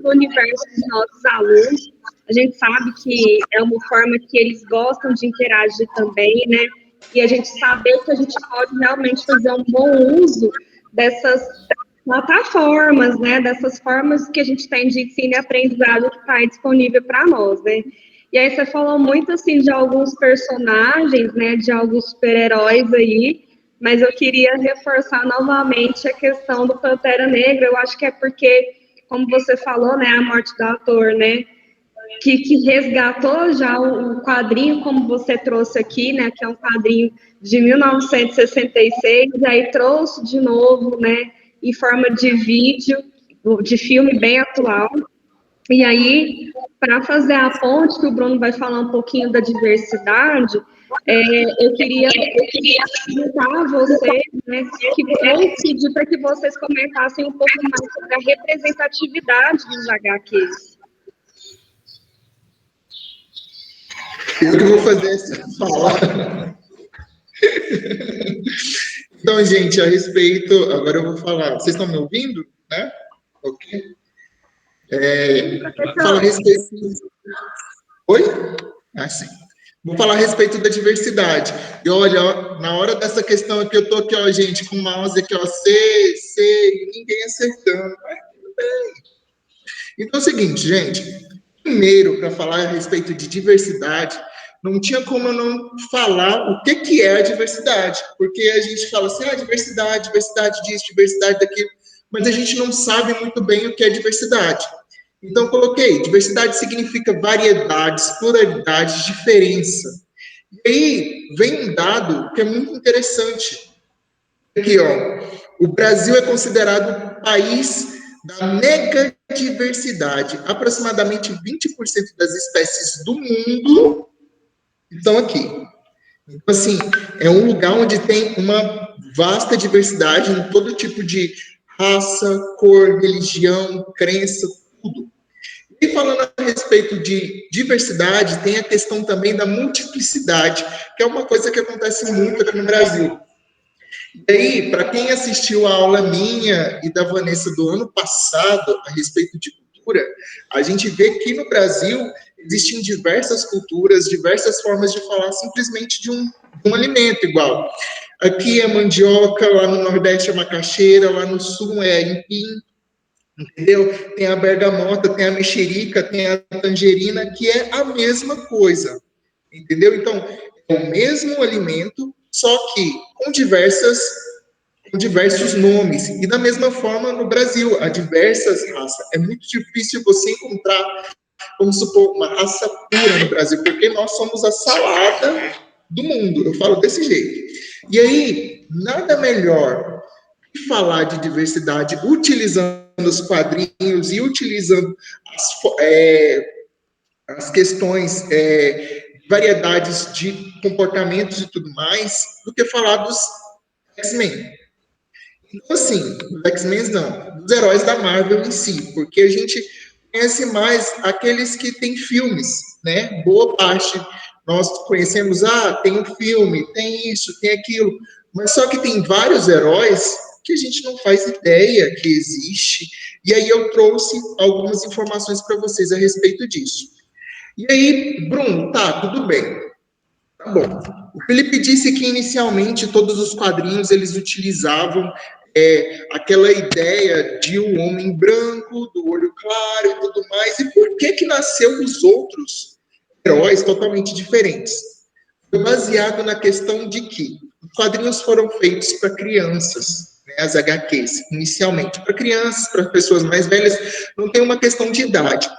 S2: universo dos nossos alunos. A gente sabe que é uma forma que eles gostam de interagir também, né? E a gente saber que a gente pode realmente fazer um bom uso dessas plataformas, né? Dessas formas que a gente tem de ensino e aprendizado que está disponível para nós, né? E aí você falou muito, assim, de alguns personagens, né, de alguns super-heróis aí, mas eu queria reforçar novamente a questão do Pantera Negra. Eu acho que é porque, como você falou, né, a morte do ator, né, que resgatou já o quadrinho, como você trouxe aqui, né, que é um quadrinho de 1966, e aí trouxe de novo, né, em forma de vídeo, de filme bem atual. E aí, para fazer a ponte, que o Bruno vai falar um pouquinho da diversidade, eu queria perguntar a vocês, né, ou pedir para que vocês comentassem um pouco mais sobre a representatividade dos HQs.
S1: Eu que vou fazer essa fala. Então, gente, a respeito, agora eu vou falar. Vocês estão me ouvindo, né? Ok. Fala a respeito. Oi? Sim. Vou falar a respeito da diversidade. E olha, na hora dessa questão aqui, eu tô aqui, ó, gente, com o mouse aqui, ó, sei, ninguém acertando. Mas tudo bem. Então é o seguinte, gente. Primeiro, para falar a respeito de diversidade, não tinha como eu não falar o que é a diversidade. Porque a gente fala assim, diversidade disso, diversidade daquilo, mas a gente não sabe muito bem o que é diversidade. Então, coloquei, diversidade significa variedades, pluralidades, diferença. E aí, vem um dado que é muito interessante. Aqui, ó, o Brasil é considerado o país da megadiversidade. Aproximadamente 20% das espécies do mundo estão aqui. Então, assim, é um lugar onde tem uma vasta diversidade em todo tipo de raça, cor, religião, crença, tudo. E falando a respeito de diversidade, tem a questão também da multiplicidade, que é uma coisa que acontece muito aqui no Brasil. E aí, para quem assistiu a aula minha e da Vanessa do ano passado a respeito de cultura, a gente vê que no Brasil existem diversas culturas, diversas formas de falar simplesmente de um alimento igual. Aqui é mandioca, lá no Nordeste é macaxeira, lá no Sul é aipim, entendeu? Tem a bergamota, tem a mexerica, tem a tangerina, que é a mesma coisa, entendeu? Então, é o mesmo alimento, só que com diversos nomes. E da mesma forma no Brasil, há diversas raças. É muito difícil você encontrar, vamos supor, uma raça pura no Brasil, porque nós somos a salada do mundo, eu falo desse jeito. E aí, nada melhor falar de diversidade utilizando os quadrinhos e utilizando as questões, variedades de comportamentos e tudo mais, do que falar dos X-Men. Então, assim, dos X-Men não, dos heróis da Marvel em si, porque a gente conhece mais aqueles que têm filmes, né? Boa parte nós conhecemos, tem um filme, tem isso, tem aquilo, mas só que tem vários heróis que a gente não faz ideia que existe, e aí eu trouxe algumas informações para vocês a respeito disso. E aí, Bruno, tá, tudo bem. Tá bom. O Felipe disse que inicialmente todos os quadrinhos eles utilizavam aquela ideia de um homem branco, do olho claro e tudo mais. E por que nasceu os outros heróis totalmente diferentes? Foi baseado na questão de que os quadrinhos foram feitos para crianças, né, as HQs, inicialmente para crianças, para pessoas mais velhas, não tem uma questão de idade.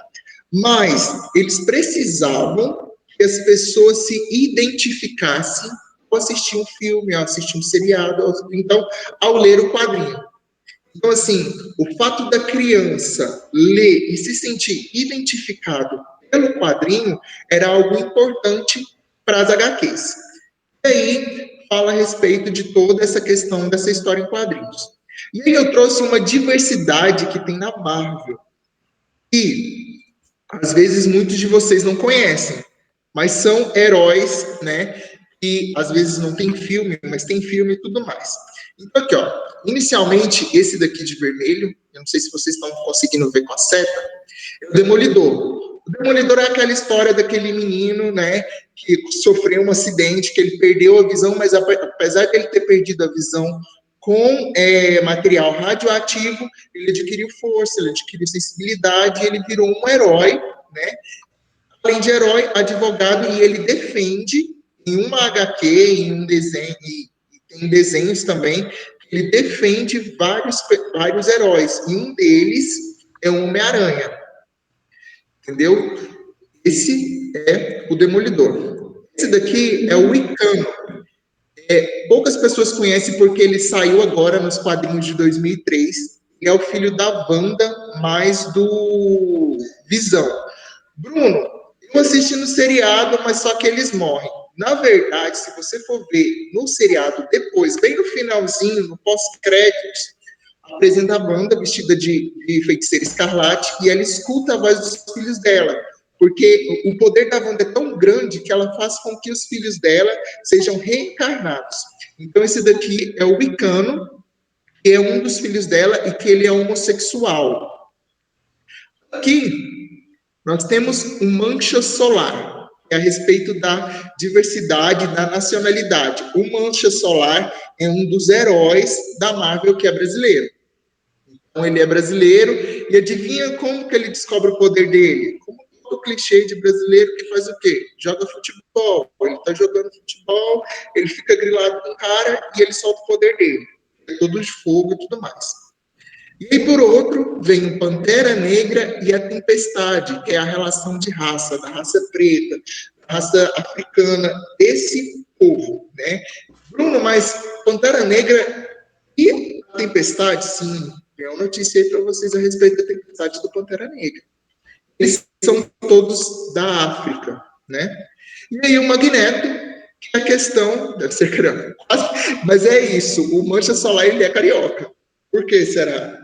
S1: Mas eles precisavam que as pessoas se identificassem ao assistir um filme, ao assistir um seriado, então, ao ler o quadrinho. Então, assim, o fato da criança ler e se sentir identificado pelo quadrinho era algo importante para as HQs. E aí, fala a respeito de toda essa questão dessa história em quadrinhos. E aí eu trouxe uma diversidade que tem na Marvel. E às vezes muitos de vocês não conhecem, mas são heróis, né, que às vezes não tem filme, mas tem filme e tudo mais. Então aqui, ó, inicialmente esse daqui de vermelho, eu não sei se vocês estão conseguindo ver com a seta, é o Demolidor. O Demolidor é aquela história daquele menino, né, que sofreu um acidente, que ele perdeu a visão, mas apesar de ele ter perdido a visão com material radioativo, ele adquiriu força, ele adquiriu sensibilidade, e ele virou um herói, né? Além de herói, advogado, e ele defende em uma HQ, em um desenho, e tem desenhos também, ele defende vários heróis, e um deles é o Homem-Aranha, entendeu? Esse é o Demolidor. Esse daqui é o Wicano. Poucas pessoas conhecem porque ele saiu agora nos quadrinhos de 2003. E é o filho da Wanda, mais do Visão. Bruno, eu assisti no seriado, mas só que eles morrem. Na verdade, se você for ver no seriado depois, bem no finalzinho, no pós-créditos, apresenta a Wanda vestida de feiticeira escarlate e ela escuta a voz dos filhos dela. Porque o poder da Wanda é tão grande que ela faz com que os filhos dela sejam reencarnados. Então, esse daqui é o Wicano, que é um dos filhos dela e que ele é homossexual. Aqui, nós temos um Mancha Solar, que é a respeito da diversidade, da nacionalidade. O Mancha Solar é um dos heróis da Marvel que é brasileiro. Então, ele é brasileiro, e adivinha como que ele descobre o poder dele? Como o clichê de brasileiro que faz o quê? Joga futebol. Ele tá jogando futebol, ele fica grilado com o cara e ele solta o poder dele. É todo de fogo e tudo mais. E aí, por outro, vem o Pantera Negra e a Tempestade, que é a relação de raça, da raça preta, da raça africana, desse povo, né? Bruno, mas Pantera Negra e a Tempestade, sim, tem uma notícia aí para vocês a respeito da Tempestade do Pantera Negra. Eles são todos da África, né? E aí o Magneto, que é a questão, deve ser carioca, mas é isso, o Mancha Solar, ele é carioca. Por que será?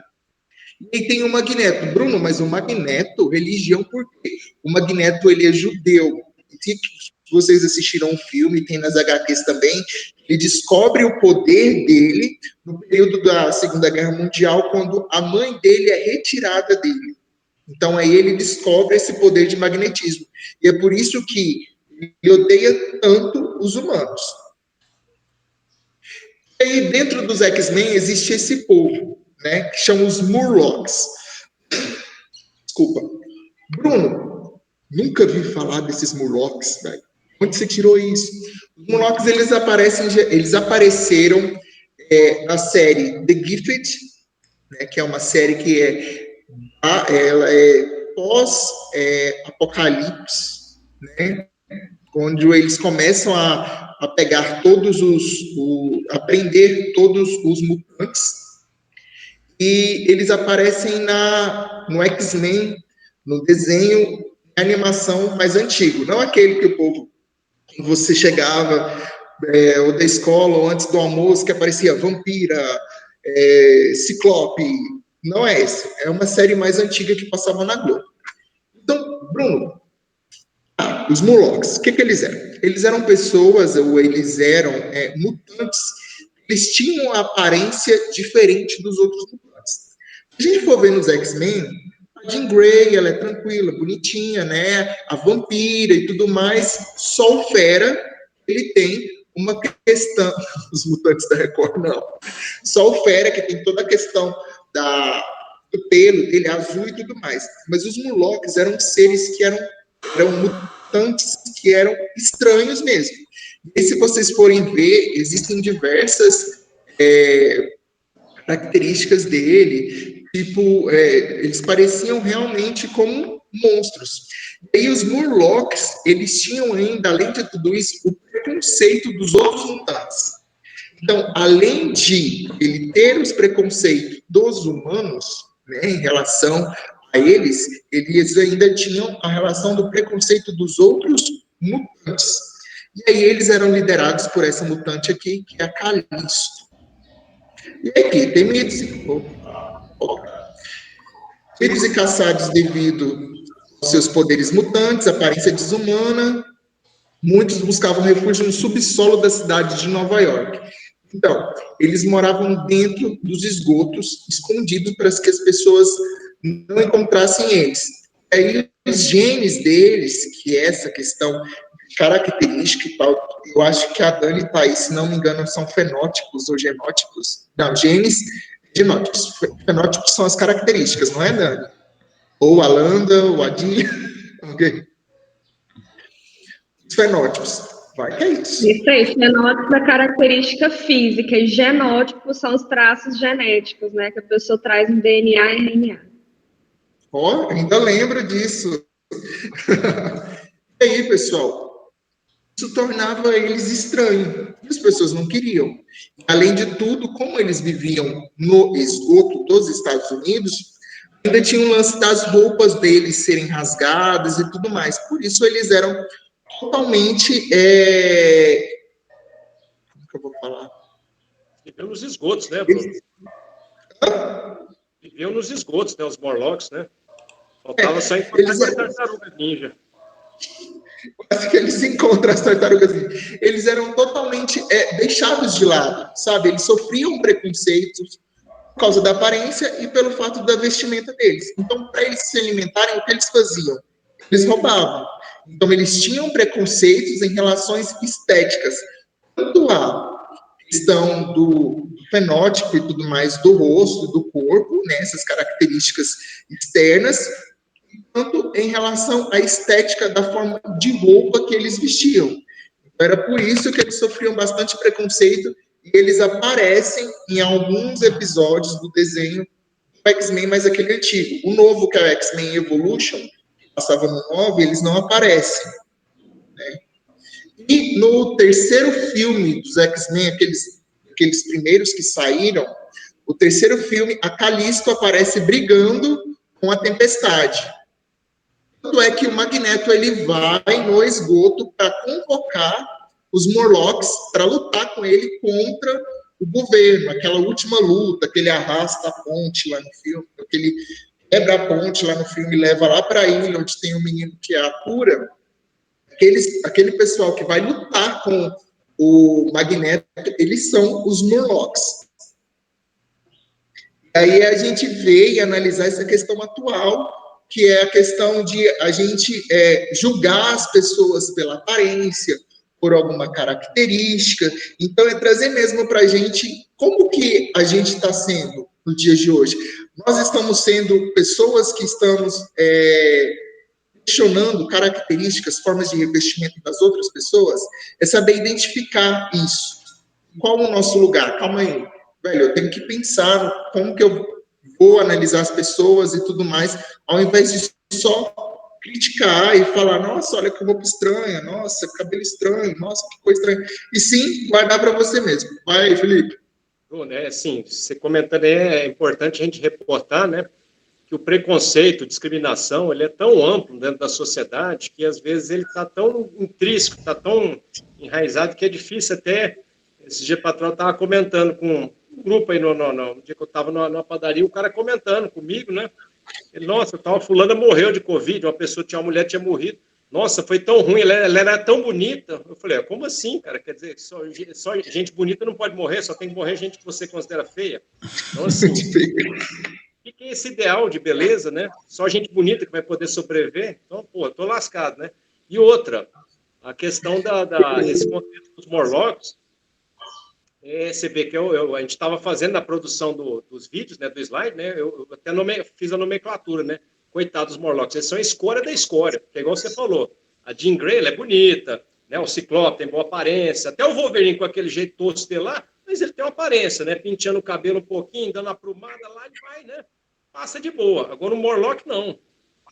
S1: E aí tem o Magneto. Bruno, mas o Magneto, religião por quê? O Magneto, ele é judeu. Se vocês assistiram um filme, tem nas HQs também, ele descobre o poder dele no período da Segunda Guerra Mundial, quando a mãe dele é retirada dele. Então, aí ele descobre esse poder de magnetismo. E é por isso que ele odeia tanto os humanos. E aí, dentro dos X-Men, existe esse povo, né, que chama os Murlocs. Desculpa. Bruno, nunca vi falar desses Murlocs, velho. Onde você tirou isso? Os Murlocs, eles apareceram na série The Gifted, né, que é uma série que ela é pós-apocalipse, né? Onde eles começam a pegar aprender todos os mutantes, e eles aparecem no X-Men, no desenho de animação mais antigo, não aquele que o povo, você chegava ou da escola ou antes do almoço que aparecia Vampira, Ciclope, não é esse, é uma série mais antiga que passava na Globo. Então, Bruno, os Morlocks, o que eles eram? Eles eram pessoas, ou eles eram mutantes, eles tinham uma aparência diferente dos outros mutantes. Se a gente for ver nos X-Men, a Jean Grey, ela é tranquila, bonitinha, né? A Vampira e tudo mais, só o Fera, ele tem uma questão, os mutantes da Record não, só o Fera que tem toda a questão do pelo dele azul e tudo mais, mas os Morlocks eram seres que eram mutantes que eram estranhos mesmo. E se vocês forem ver, existem diversas características dele, tipo, eles pareciam realmente como monstros. E os Morlocks, eles tinham ainda, além de tudo isso, o preconceito dos outros mutantes. Então, além de ele ter os preconceitos dos humanos, né, em relação a eles ainda tinham a relação do preconceito dos outros mutantes. E aí eles eram liderados por essa mutante aqui, que é a Calisto. E aqui, tem mitos e caçados devido aos seus poderes mutantes, aparência desumana. Muitos buscavam refúgio no subsolo da cidade de Nova York. Então, eles moravam dentro dos esgotos, escondidos para que as pessoas não encontrassem eles. Aí, os genes deles, que é essa questão característica e tal, eu acho que a Dani está aí, se não me engano, são fenótipos ou genótipos. Não, genes, genótipos. Fenótipos são as características, não é, Dani? Ou a Landa, ou a Dinha. Ok. Os fenótipos. Vai, que é isso.
S2: Isso aí, fenótipo é característica física, e genótipos são os traços genéticos, né, que a pessoa traz no DNA e RNA.
S1: Ó, ainda lembro disso. E aí, pessoal, isso tornava eles estranhos. As pessoas não queriam. Além de tudo, como eles viviam no esgoto dos Estados Unidos, ainda tinha um lance das roupas deles serem rasgadas e tudo mais. Por isso, eles eram totalmente... Como que eu vou falar?
S3: Viveu nos esgotos, né, Bruno? Viveu nos esgotos, né, os Morlocks, né? Faltava só encontrar as tartarugas ninja.
S1: Acho que eles encontram as tartarugas ninja. Eles eram totalmente deixados de lado, sabe? Eles sofriam preconceitos por causa da aparência e pelo fato da vestimenta deles. Então, para eles se alimentarem, o que eles faziam? Eles roubavam. Então, eles tinham preconceitos em relações estéticas. Tanto a questão do fenótipo e tudo mais do rosto, do corpo, né, essas características externas, tanto em relação à estética da forma de roupa que eles vestiam. Era por isso que eles sofriam bastante preconceito e eles aparecem em alguns episódios do desenho do X-Men, mas aquele antigo. O novo, que é o X-Men Evolution, que passava no 9, eles não aparecem. Né? E no terceiro filme dos X-Men, aqueles primeiros que saíram, o terceiro filme, a Calisto aparece brigando com a Tempestade. Tanto é que o Magneto ele vai no esgoto para convocar os Morlocks para lutar com ele contra o governo, aquela última luta que ele arrasta a ponte lá no filme, que ele quebra a ponte lá no filme e leva lá para a ilha onde tem o menino que é a cura. Aquele pessoal que vai lutar com o Magneto, eles são os Morlocks. Aí a gente vê e analisar essa questão atual, que é a questão de a gente julgar as pessoas pela aparência, por alguma característica. Então, é trazer mesmo para a gente como que a gente está sendo no dia de hoje. Nós estamos sendo pessoas que estamos questionando características, formas de revestimento das outras pessoas, é saber identificar isso. Qual o nosso lugar? Calma aí. Velho, eu tenho que pensar como que eu vou analisar as pessoas e tudo mais, ao invés de só criticar e falar, nossa, olha que roupa estranha, nossa, cabelo estranho, nossa, que coisa estranha. E sim, guardar para você mesmo. Vai, Felipe.
S3: Bruno, assim, você comentando aí, é importante a gente reportar, né, que o preconceito, discriminação, ele é tão amplo dentro da sociedade que, às vezes, ele está tão intrínseco, está tão enraizado que é difícil até... Esse dia, patrão, estava comentando com um grupo aí, no dia que eu estava numa padaria, o cara comentando comigo, né? Ele, nossa, tal fulana morreu de Covid, uma mulher tinha morrido. Nossa, foi tão ruim, ela era tão bonita. Eu falei, como assim, cara? Quer dizer, só gente bonita não pode morrer, só tem que morrer gente que você considera feia. Então, assim, o que é esse ideal de beleza, né? Só gente bonita que vai poder sobreviver? Então, pô, tô lascado, né? E outra, a questão esse conceito dos Morlocks, você vê que a gente estava fazendo a produção dos vídeos, né, do slide, né, eu até fiz a nomenclatura, né, coitados dos Morlocks, eles são a escória da escória, que é igual você falou, a Jean Grey, ela é bonita, né, o Ciclope tem boa aparência, até o Wolverine com aquele jeito tosco dele lá, mas ele tem uma aparência, né, penteando o cabelo um pouquinho, dando uma aprumada lá, ele vai, né, passa de boa. Agora o Morlock não.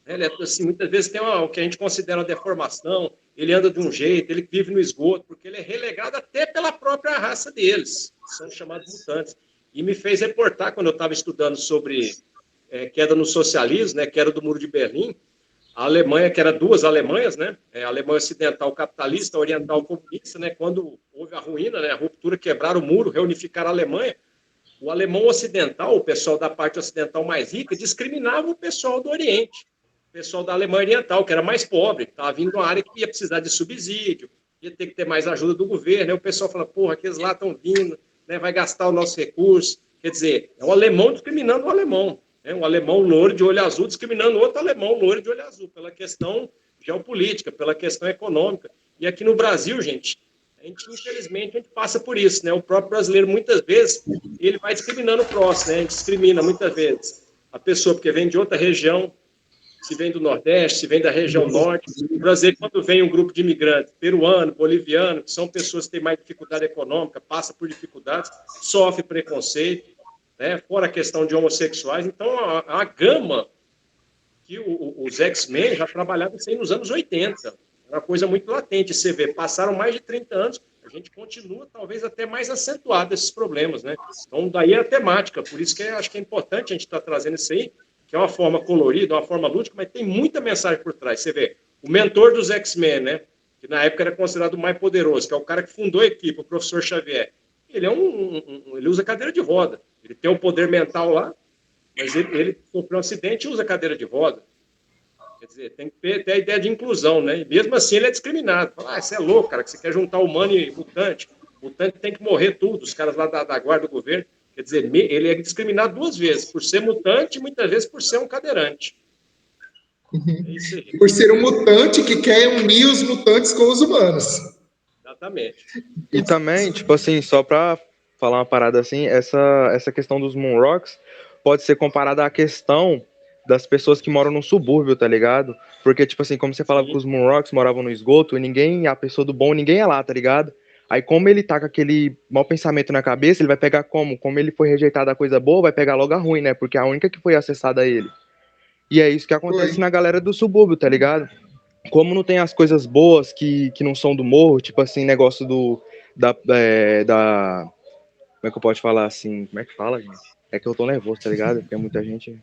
S3: Ele é, assim, muitas vezes tem o que a gente considera uma deformação, ele anda de um jeito, ele vive no esgoto, porque ele é relegado até pela própria raça deles, que são chamados mutantes. E me fez reportar, quando eu estava estudando sobre queda no socialismo, né, queda do Muro de Berlim, a Alemanha, que era duas Alemanhas, né, a Alemanha ocidental capitalista, a oriental comunista, né, quando houve a ruína, né, a ruptura, quebraram o muro, reunificaram a Alemanha, o alemão ocidental, o pessoal da parte ocidental mais rica, discriminava o pessoal do Oriente. Pessoal da Alemanha Oriental, que era mais pobre, estava vindo uma área que ia precisar de subsídio, ia ter que ter mais ajuda do governo, aí o pessoal fala, porra, aqueles lá estão vindo, né, vai gastar o nosso recurso, quer dizer, é um alemão discriminando o alemão, né, um alemão loiro de olho azul discriminando outro alemão loiro de olho azul, pela questão geopolítica, pela questão econômica, e aqui no Brasil, gente, infelizmente, a gente passa por isso, né, o próprio brasileiro, muitas vezes, ele vai discriminando o próximo, né, a gente discrimina muitas vezes a pessoa porque vem de outra região, se vem do Nordeste, se vem da região Norte. O brasileiro, quando vem um grupo de imigrantes, peruano, boliviano, que são pessoas que têm mais dificuldade econômica, passa por dificuldades, sofre preconceito, né? Fora a questão de homossexuais. Então, a gama que os X-Men já trabalhavam isso aí nos anos 80. Era uma coisa muito latente. Você vê, passaram mais de 30 anos, a gente continua talvez até mais acentuado esses problemas, né? Então, daí a temática. Por isso que acho que é importante a gente estar trazendo isso aí, que é uma forma colorida, uma forma lúdica, mas tem muita mensagem por trás. Você vê, o mentor dos X-Men, né, que na época era considerado o mais poderoso, que é o cara que fundou a equipe, o professor Xavier, ele ele usa cadeira de roda, ele tem um poder mental lá, mas ele sofreu um acidente e usa cadeira de roda. Quer dizer, tem que ter a ideia de inclusão, né, e mesmo assim ele é discriminado. Fala, você é louco, cara, que você quer juntar humano e mutante. Mutante tem que morrer tudo, os caras lá da guarda do governo. Quer dizer, ele é discriminado duas vezes, por ser mutante e muitas vezes por ser um cadeirante. É isso aí.
S1: Por ser um mutante que quer unir os mutantes com os humanos.
S3: Exatamente.
S8: E também, tipo assim, só pra falar uma parada assim, essa questão dos Moonrocks pode ser comparada à questão das pessoas que moram no subúrbio, tá ligado? Porque, tipo assim, como você falava que os Moonrocks moravam no esgoto, e a pessoa do bom, ninguém é lá, tá ligado? Aí, como ele tá com aquele mau pensamento na cabeça, ele vai pegar como? Como ele foi rejeitado a coisa boa, vai pegar logo a ruim, né? Porque é a única que foi acessada a ele. E é isso que acontece na galera do subúrbio, tá ligado? Como não tem as coisas boas que não são do morro, tipo assim, negócio da como é que eu posso falar assim? Como é que fala, gente? É que eu tô nervoso, tá ligado? Porque muita gente...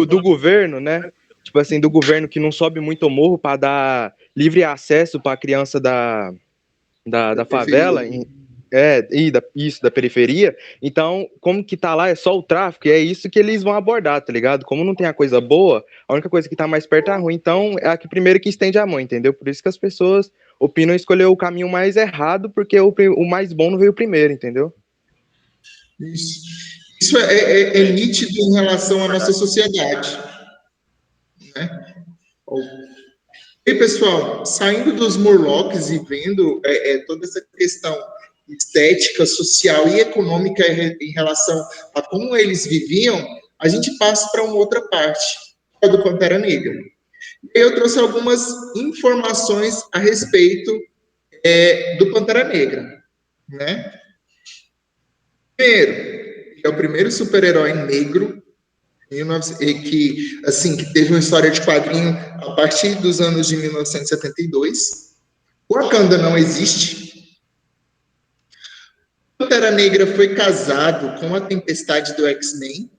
S8: do governo, né? Tipo assim, do governo que não sobe muito o morro pra dar livre acesso pra criança da favela, da periferia. Então, como que tá lá é só o tráfico, e é isso que eles vão abordar, tá ligado? Como não tem a coisa boa, a única coisa que tá mais perto é a ruim, então é a que primeiro que estende a mão, entendeu? Por isso que as pessoas opinam escolher o caminho mais errado, porque o mais bom não veio primeiro, entendeu?
S1: Isso é nítido em relação à nossa sociedade, né? E pessoal, saindo dos Morlocks e vendo toda essa questão estética, social e econômica em relação a como eles viviam, a gente passa para uma outra parte, a do Pantera Negra. E eu trouxe algumas informações a respeito do Pantera Negra, né? Primeiro, é o primeiro super-herói negro que teve uma história de quadrinho a partir dos anos de 1972. O Wakanda não existe. O Pantera Negra foi casado com a Tempestade do X-Men.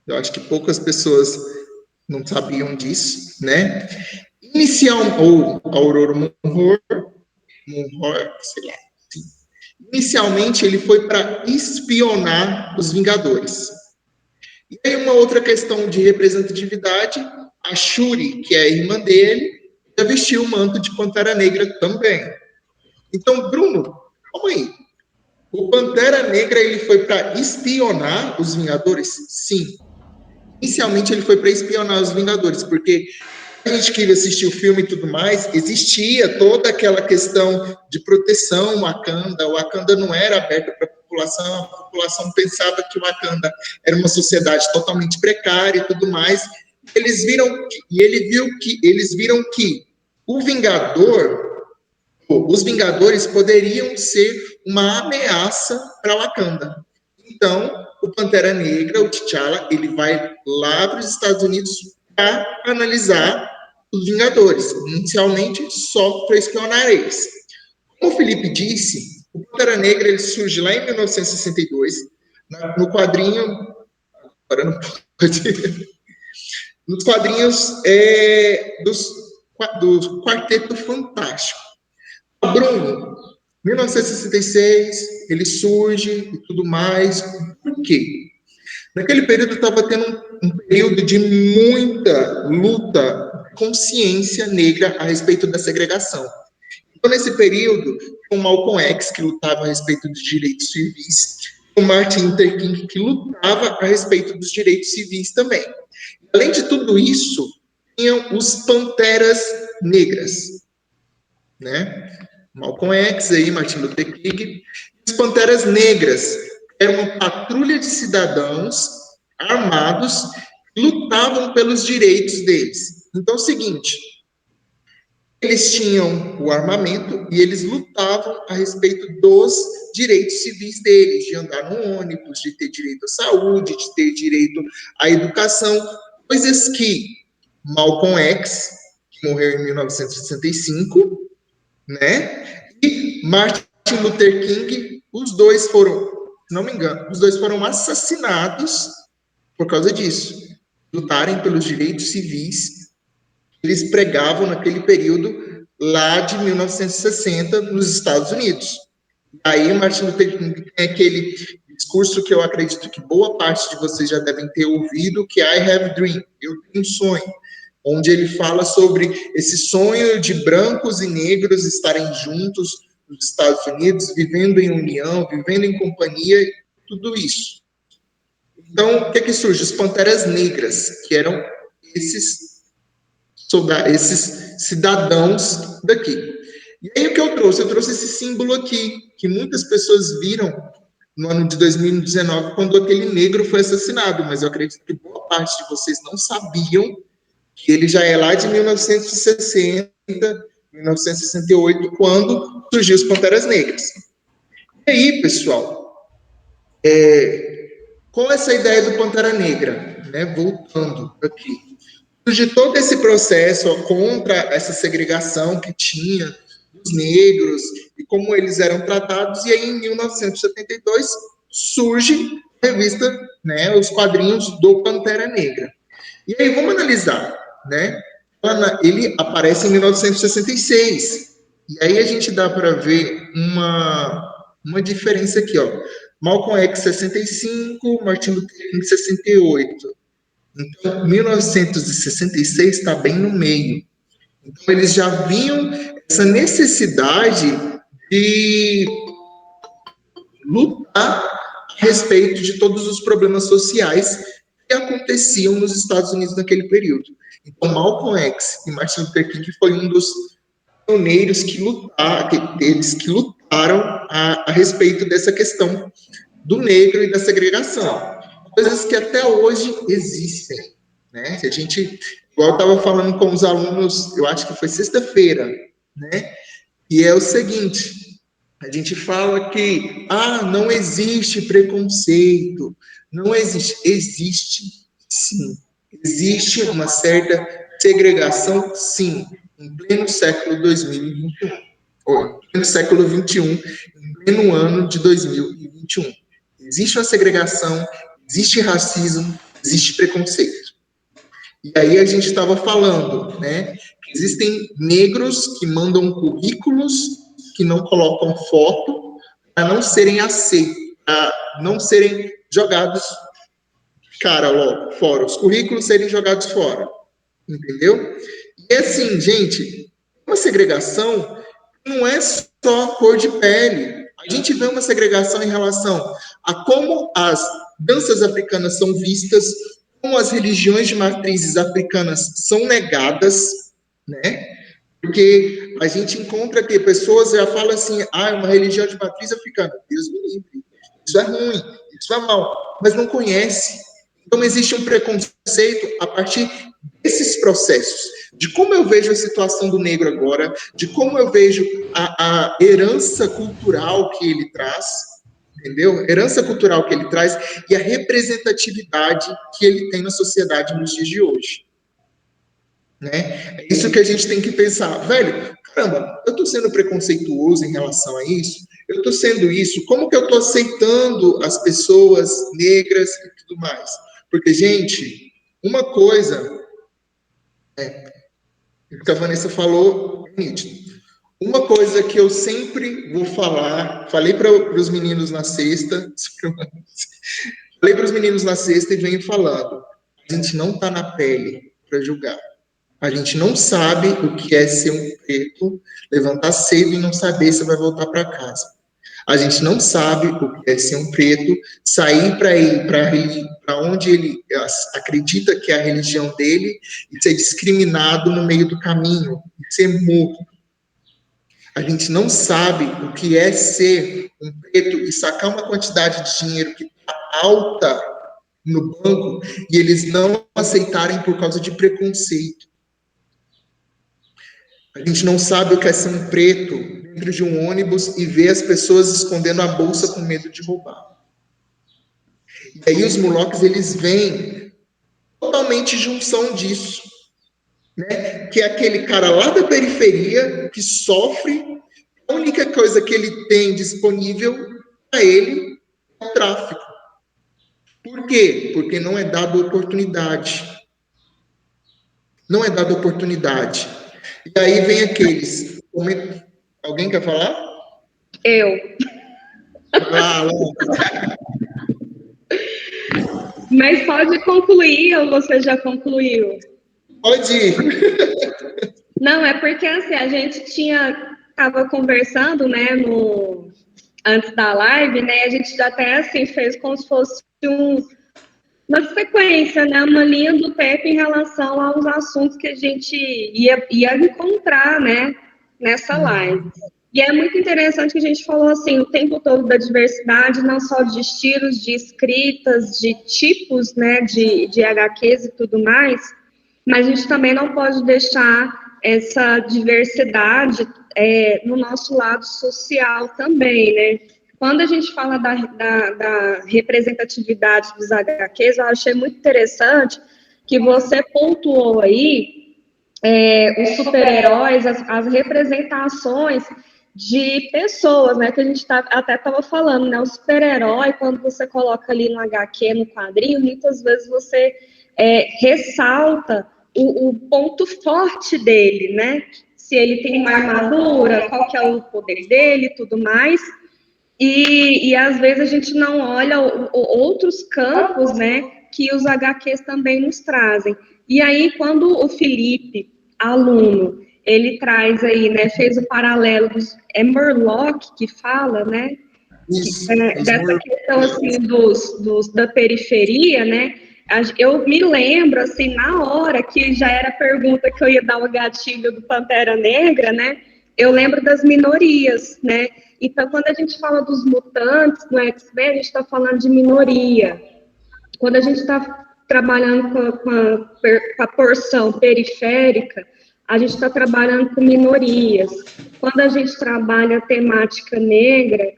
S1: Eu acho que poucas pessoas não sabiam disso, né? Ou Aurora Moonhor, sei lá. Sim. Inicialmente, ele foi para espionar os Vingadores. E aí, uma outra questão de representatividade, a Shuri, que é a irmã dele, já vestiu o manto de Pantera Negra também. Então, Bruno, calma aí. O Pantera Negra, ele foi para espionar os Vingadores? Sim. Inicialmente, ele foi para espionar os Vingadores, porque a gente que assistiu o filme e tudo mais, existia toda aquela questão de proteção Wakanda. O Wakanda não era aberto para a população pensava que o Wakanda era uma sociedade totalmente precária e tudo mais. Eles viram que os Vingadores poderiam ser uma ameaça para Wakanda. Então, o Pantera Negra, o T'Challa, ele vai lá para os Estados Unidos para analisar os Vingadores, inicialmente só para espionar eles. Como o Felipe disse, o Pantera Negra ele surge lá em 1962, no quadrinho... Agora não pode... Nos quadrinhos do Quarteto Fantástico. Bruno, 1966, ele surge e tudo mais. Por quê? Naquele período estava tendo um período de muita luta, consciência negra a respeito da segregação. Então, nesse período, o Malcolm X, que lutava a respeito dos direitos civis, o Martin Luther King, que lutava a respeito dos direitos civis também. Além de tudo isso, tinham os Panteras Negras, né? Malcolm X, aí, Martin Luther King. Os Panteras Negras eram uma patrulha de cidadãos armados que lutavam pelos direitos deles. Então, é o seguinte, eles tinham o armamento e eles lutavam a respeito dos direitos civis deles, de andar no ônibus, de ter direito à saúde, de ter direito à educação, coisas que Malcolm X, que morreu em 1965, né, e Martin Luther King, os dois foram, se não me engano, os dois foram assassinados por causa disso, lutarem pelos direitos civis. Eles pregavam naquele período lá de 1960 nos Estados Unidos. Aí Martin Luther King tem aquele discurso que eu acredito que boa parte de vocês já devem ter ouvido, que é I have a dream, eu tenho um sonho, onde ele fala sobre esse sonho de brancos e negros estarem juntos nos Estados Unidos, vivendo em união, vivendo em companhia, tudo isso. Então, o que surge? Os Panteras Negras, que eram esses cidadãos daqui. E aí o que eu trouxe? Eu trouxe esse símbolo aqui, que muitas pessoas viram no ano de 2019, quando aquele negro foi assassinado, mas eu acredito que boa parte de vocês não sabiam que ele já é lá de 1960, 1968, quando surgiu os Panteras Negras. E aí, pessoal, com essa ideia do Pantera Negra, né, voltando aqui, surge todo esse processo contra essa segregação que tinha dos negros e como eles eram tratados, e aí em 1972 surge a revista, né, os quadrinhos do Pantera Negra. E aí vamos analisar, né? Ele aparece em 1966, e aí a gente dá para ver uma diferença aqui, ó. Malcolm X 65, Martin Luther King 68. Então, 1966 está bem no meio. Então, eles já viam essa necessidade de lutar a respeito de todos os problemas sociais que aconteciam nos Estados Unidos naquele período. Então, Malcolm X e Martin Luther King foi um dos pioneiros que lutaram a respeito dessa questão do negro e da segregação. Coisas que até hoje existem, né? Se a gente, igual eu estava falando com os alunos, eu acho que foi sexta-feira, né? E é o seguinte, a gente fala que, não existe preconceito, não existe, existe sim, existe uma certa segregação, sim, em pleno século 2021, ou em pleno século 21, em no ano de 2021. Existe uma segregação, existe racismo, existe preconceito. E aí a gente estava falando, né, que existem negros que mandam currículos que não colocam foto para não serem aceitos, para não serem jogados, logo, fora, os currículos serem jogados fora, entendeu? E assim, gente, uma segregação não é só cor de pele. A gente vê uma segregação em relação a como as danças africanas são vistas, como as religiões de matrizes africanas são negadas, né? Porque a gente encontra que pessoas já falam assim, é uma religião de matriz africana. Deus me livre. Isso é ruim, isso é mal, mas não conhece. Então, existe um preconceito a partir desses processos, de como eu vejo a situação do negro agora, de como eu vejo a herança cultural que ele traz, entendeu? Herança cultural que ele traz e a representatividade que ele tem na sociedade nos dias de hoje. Né? É isso que a gente tem que pensar. Velho, caramba, eu estou sendo preconceituoso em relação a isso? Eu estou sendo isso? Como que eu estou aceitando as pessoas negras e tudo mais? Porque, gente, uma coisa que a Vanessa falou é nítido. Uma coisa que eu sempre vou falar, falei para os meninos na sexta, e venho falando, a gente não está na pele para julgar. A gente não sabe o que é ser um preto, levantar cedo e não saber se vai voltar para casa. A gente não sabe o que é ser um preto, sair para ir para onde ele acredita que é a religião dele e ser discriminado no meio do caminho, e ser morto. A gente não sabe o que é ser um preto e sacar uma quantidade de dinheiro que está alta no banco e eles não aceitarem por causa de preconceito. A gente não sabe o que é ser um preto dentro de um ônibus e ver as pessoas escondendo a bolsa com medo de roubar. E aí os Molochs, eles vêm totalmente junção disso, né? Que é aquele cara lá da periferia que sofre, a única coisa que ele tem disponível para ele é o tráfico. Por quê? Porque não é dado oportunidade. Não é dada oportunidade. E aí vem aqueles... Alguém quer falar?
S2: Eu. Mas pode concluir, ou você já concluiu?
S1: Pode ir.
S2: Não, é porque assim, a gente estava conversando, né, antes da live, né, a gente já até assim fez como se fosse uma sequência, né, uma linha do tempo em relação aos assuntos que a gente ia encontrar, né, nessa live. E é muito interessante que a gente falou assim, o tempo todo da diversidade, não só de estilos, de escritas, de tipos, né, de HQs e tudo mais, mas a gente também não pode deixar essa diversidade no nosso lado social também, né? Quando a gente fala da representatividade dos HQs, eu achei muito interessante que você pontuou aí os super-heróis, as representações de pessoas, né, que a gente até estava falando, né, o super-herói, quando você coloca ali no HQ, no quadrinho, muitas vezes você ressalta o ponto forte dele, né, se ele tem uma armadura, qual que é o poder dele e tudo mais, e às vezes a gente não olha outros campos, né, que os HQs também nos trazem. E aí, quando o Felipe, aluno, ele traz aí, né, fez o paralelo dos Murloc, que fala, né, dessa questão, assim, da periferia, né, eu me lembro, assim, na hora que já era a pergunta que eu ia dar o gatilho do Pantera Negra, né, eu lembro das minorias, né, então, quando a gente fala dos mutantes no X-Men, a gente está falando de minoria. Quando a gente está trabalhando com a porção periférica, a gente está trabalhando com minorias. Quando a gente trabalha a temática negra,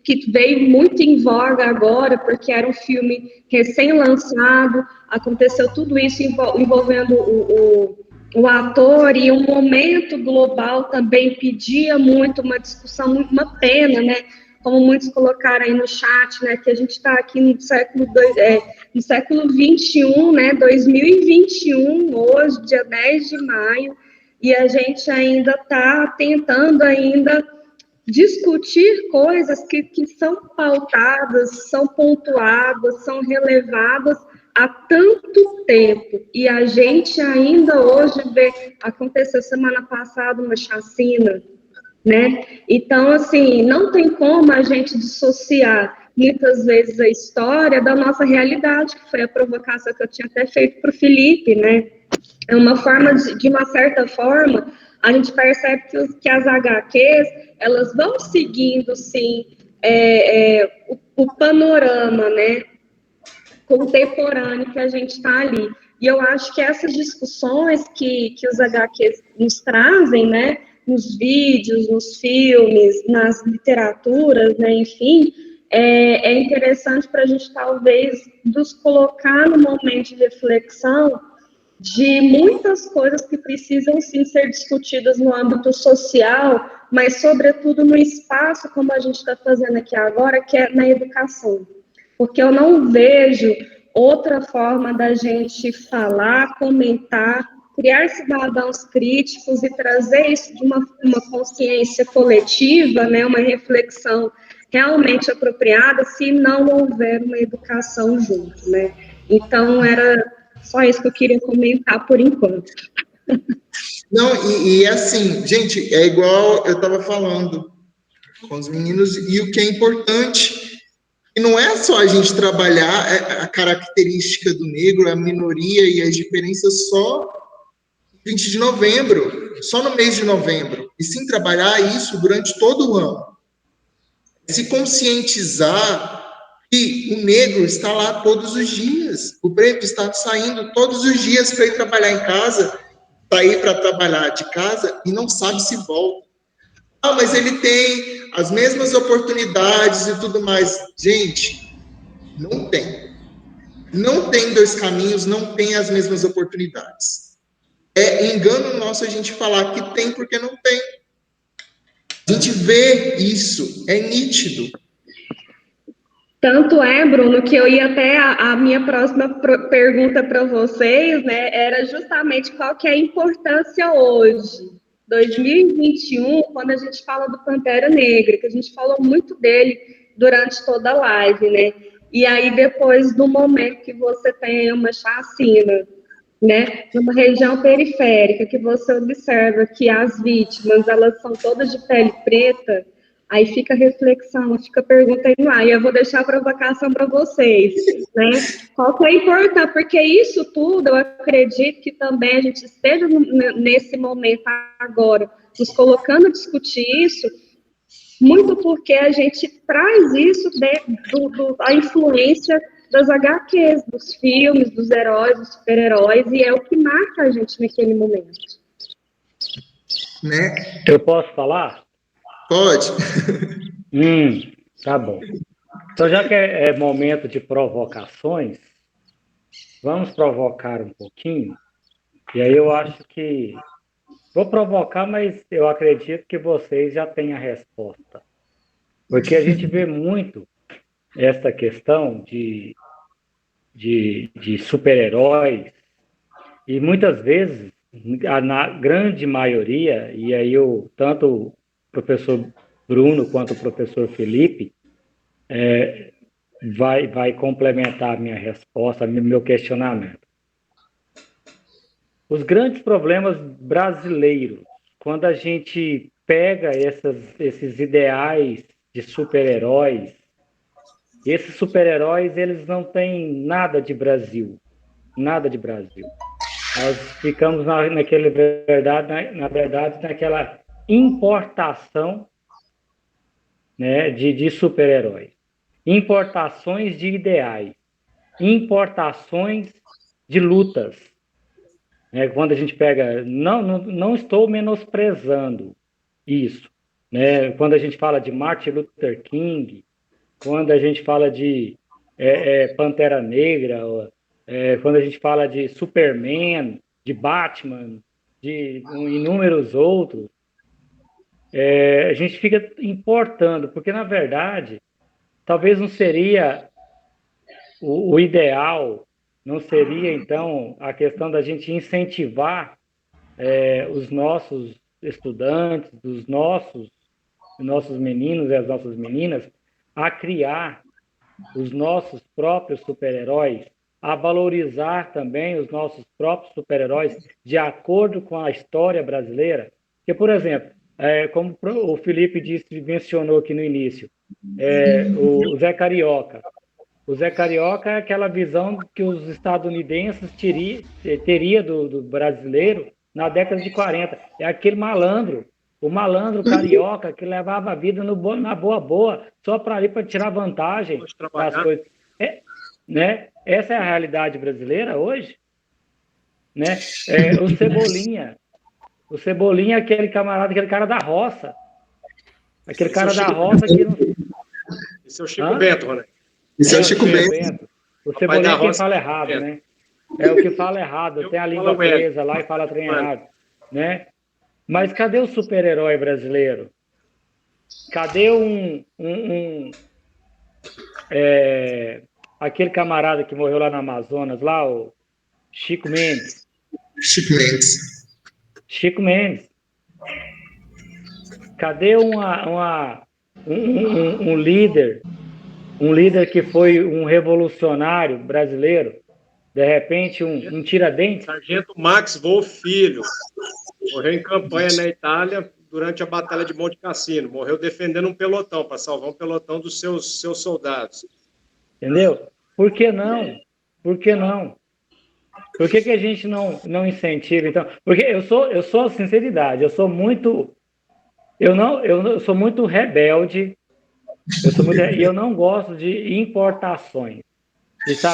S2: que veio muito em voga agora, porque era um filme recém-lançado, aconteceu tudo isso envolvendo o ator e o momento global também pedia muito uma discussão, uma pena, né? Como muitos colocaram aí no chat, né? Que a gente está aqui no século 21, né? 2021, hoje, dia 10 de maio, e a gente ainda está tentando ainda discutir coisas que são pautadas, são pontuadas, são relevadas há tanto tempo, e a gente ainda hoje vê, aconteceu semana passada uma chacina, né? Então, assim, não tem como a gente dissociar muitas vezes a história da nossa realidade, que foi a provocação que eu tinha até feito para o Felipe, né? É uma forma, de uma certa forma, a gente percebe que as HQs, elas vão seguindo, sim, o panorama, né, contemporâneo que a gente está ali. E eu acho que essas discussões que os HQs nos trazem, né, nos vídeos, nos filmes, nas literaturas, né, enfim, é interessante para a gente, talvez, nos colocar no momento de reflexão de muitas coisas que precisam, sim, ser discutidas no âmbito social, mas, sobretudo, no espaço, como a gente está fazendo aqui agora, que é na educação. Porque eu não vejo outra forma da gente falar, comentar, criar cidadãos críticos e trazer isso de uma consciência coletiva, né, uma reflexão realmente apropriada, se não houver uma educação junto, né? Então, era só isso que eu queria comentar por enquanto.
S1: Não, e assim, gente, é igual eu estava falando com os meninos, e o que é importante, e não é só a gente trabalhar a característica do negro, a minoria e as diferenças só no 20 de novembro, só no mês de novembro, e sim trabalhar isso durante todo o ano. Se conscientizar que o negro está lá todos os dias, o preto está saindo todos os dias para ir trabalhar em casa, sair para trabalhar de casa e não sabe se volta. Ah, mas ele tem as mesmas oportunidades e tudo mais. Gente, não tem. Não tem dois caminhos, não tem as mesmas oportunidades. É engano nosso a gente falar que tem porque não tem. A gente vê isso, é nítido.
S2: Tanto é, Bruno, que eu ia até a minha próxima pergunta para vocês, né, era justamente qual que é a importância hoje, 2021, quando a gente fala do Pantera Negra, que a gente falou muito dele durante toda a live, né? E aí depois do momento que você tem uma chacina, né, numa região periférica, que você observa que as vítimas, elas são todas de pele preta, aí fica a reflexão, fica a pergunta aí lá, e eu vou deixar a provocação para vocês, né? Qual que é importante? Porque isso tudo, eu acredito que também a gente esteja nesse momento agora, nos colocando a discutir isso, muito porque a gente traz isso da influência das HQs, dos filmes, dos heróis, dos super-heróis, e é o que marca a gente naquele momento.
S1: Né?
S9: Eu posso falar?
S1: Pode.
S9: Tá bom. Então, já que é momento de provocações, vamos provocar um pouquinho. E aí eu acho que... Vou provocar, mas eu acredito que vocês já têm a resposta. Porque a gente vê muito essa questão de super-heróis, e muitas vezes, na grande maioria, e aí tanto o professor Bruno quanto o professor Felipe vai complementar a minha resposta, meu questionamento. Os grandes problemas brasileiros, quando a gente pega esses ideais de super-heróis, esses super-heróis, eles não têm nada de Brasil. Nada de Brasil. Nós ficamos naquela importação, né, de super-heróis. Importações de ideais. Importações de lutas. Quando a gente pega... Não estou menosprezando isso. Né? Quando a gente fala de Martin Luther King, quando a gente fala de Pantera Negra, quando a gente fala de Superman, de Batman, de inúmeros outros, a gente fica importando, porque, na verdade, talvez não seria o ideal, não seria, então, a questão da gente incentivar os nossos estudantes, os nossos meninos e as nossas meninas a criar os nossos próprios super-heróis, a valorizar também os nossos próprios super-heróis de acordo com a história brasileira. Porque, por exemplo, como o Felipe mencionou aqui no início, o Zé Carioca. O Zé Carioca é aquela visão que os estadunidenses teria do brasileiro na década de 40. É aquele malandro, o malandro carioca que levava a vida na boa, só para ali para tirar vantagem das coisas. Né? Essa é a realidade brasileira hoje. Né? O Cebolinha. O Cebolinha é aquele camarada, aquele cara da roça. Aquele cara da roça que não...
S3: Esse é o Chico Bento, Ronaldo.
S1: Esse é o Chico Bento.
S9: O Cebolinha é quem fala errado, né? É o que fala errado. Tem a língua presa lá e fala trem errado. Né? Mas cadê o super-herói brasileiro? Cadê aquele camarada que morreu lá no Amazonas, lá, o Chico Mendes? Chico Mendes. Cadê um líder que foi um revolucionário brasileiro? De repente, um Tiradentes?
S3: Sargento Max Wolff Filho. Morreu em campanha na Itália durante a Batalha de Monte Cassino. Morreu defendendo um pelotão, para salvar um pelotão dos seus soldados.
S9: Entendeu? Por que não? Por que não? Por que a gente não incentiva, então? Porque eu sou sinceridade, eu sou muito rebelde, e eu não gosto de importações,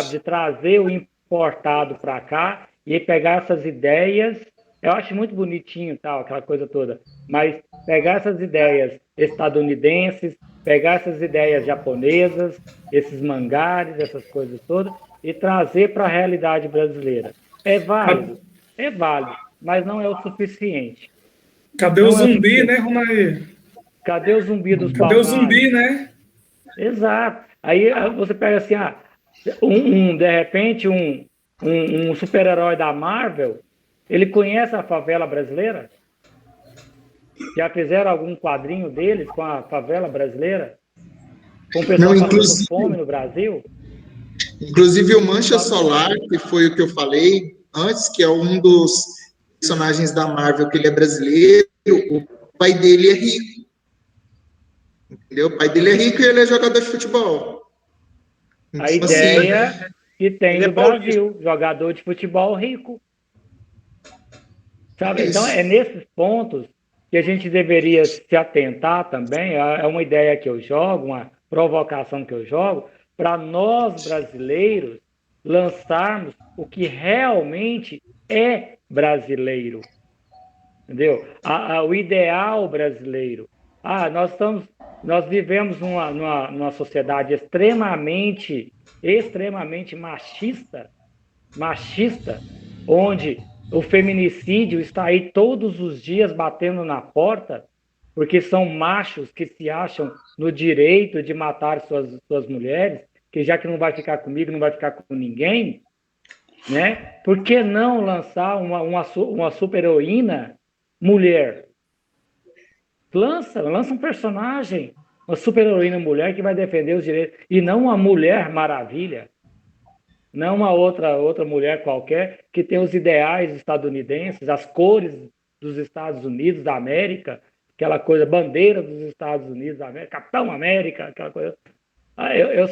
S9: de trazer o importado para cá e pegar essas ideias. Eu acho muito bonitinho, tal, aquela coisa toda, mas pegar essas ideias estadunidenses, pegar essas ideias japonesas, esses mangares, essas coisas todas, e trazer para a realidade brasileira. É válido, mas não é o suficiente.
S6: Cadê o zumbi, né, Romaí?
S9: Cadê o zumbi dos
S6: Cadê o zumbi, né?
S9: Exato. Aí você pega assim, de repente, um super-herói da Marvel, ele conhece a favela brasileira? Já fizeram algum quadrinho deles com a favela brasileira? Com o pessoal passando fome no Brasil?
S1: Inclusive o Mancha Solar, que foi o que eu falei antes, que é um dos personagens da Marvel, que ele é brasileiro, o pai dele é rico. Entendeu? O pai dele é rico e ele é jogador de futebol.
S9: Então, a ideia que tem no Brasil, jogador de futebol rico. Sabe? Então, é nesses pontos que a gente deveria se atentar também. É uma ideia que eu jogo, uma provocação que eu jogo, para nós brasileiros lançarmos o que realmente é brasileiro. Entendeu? O ideal brasileiro. Nós vivemos numa sociedade extremamente machista, onde o feminicídio está aí todos os dias batendo na porta, porque são machos que se acham no direito de matar suas mulheres, que já que não vai ficar comigo, não vai ficar com ninguém, né? Por que não lançar uma super-heroína mulher? Lança um personagem, uma super-heroína mulher que vai defender os direitos, e não uma Mulher Maravilha, não uma outra mulher qualquer que tem os ideais estadunidenses, as cores dos Estados Unidos da América, aquela coisa, bandeira dos Estados Unidos da América, Capitão América, aquela coisa. Eu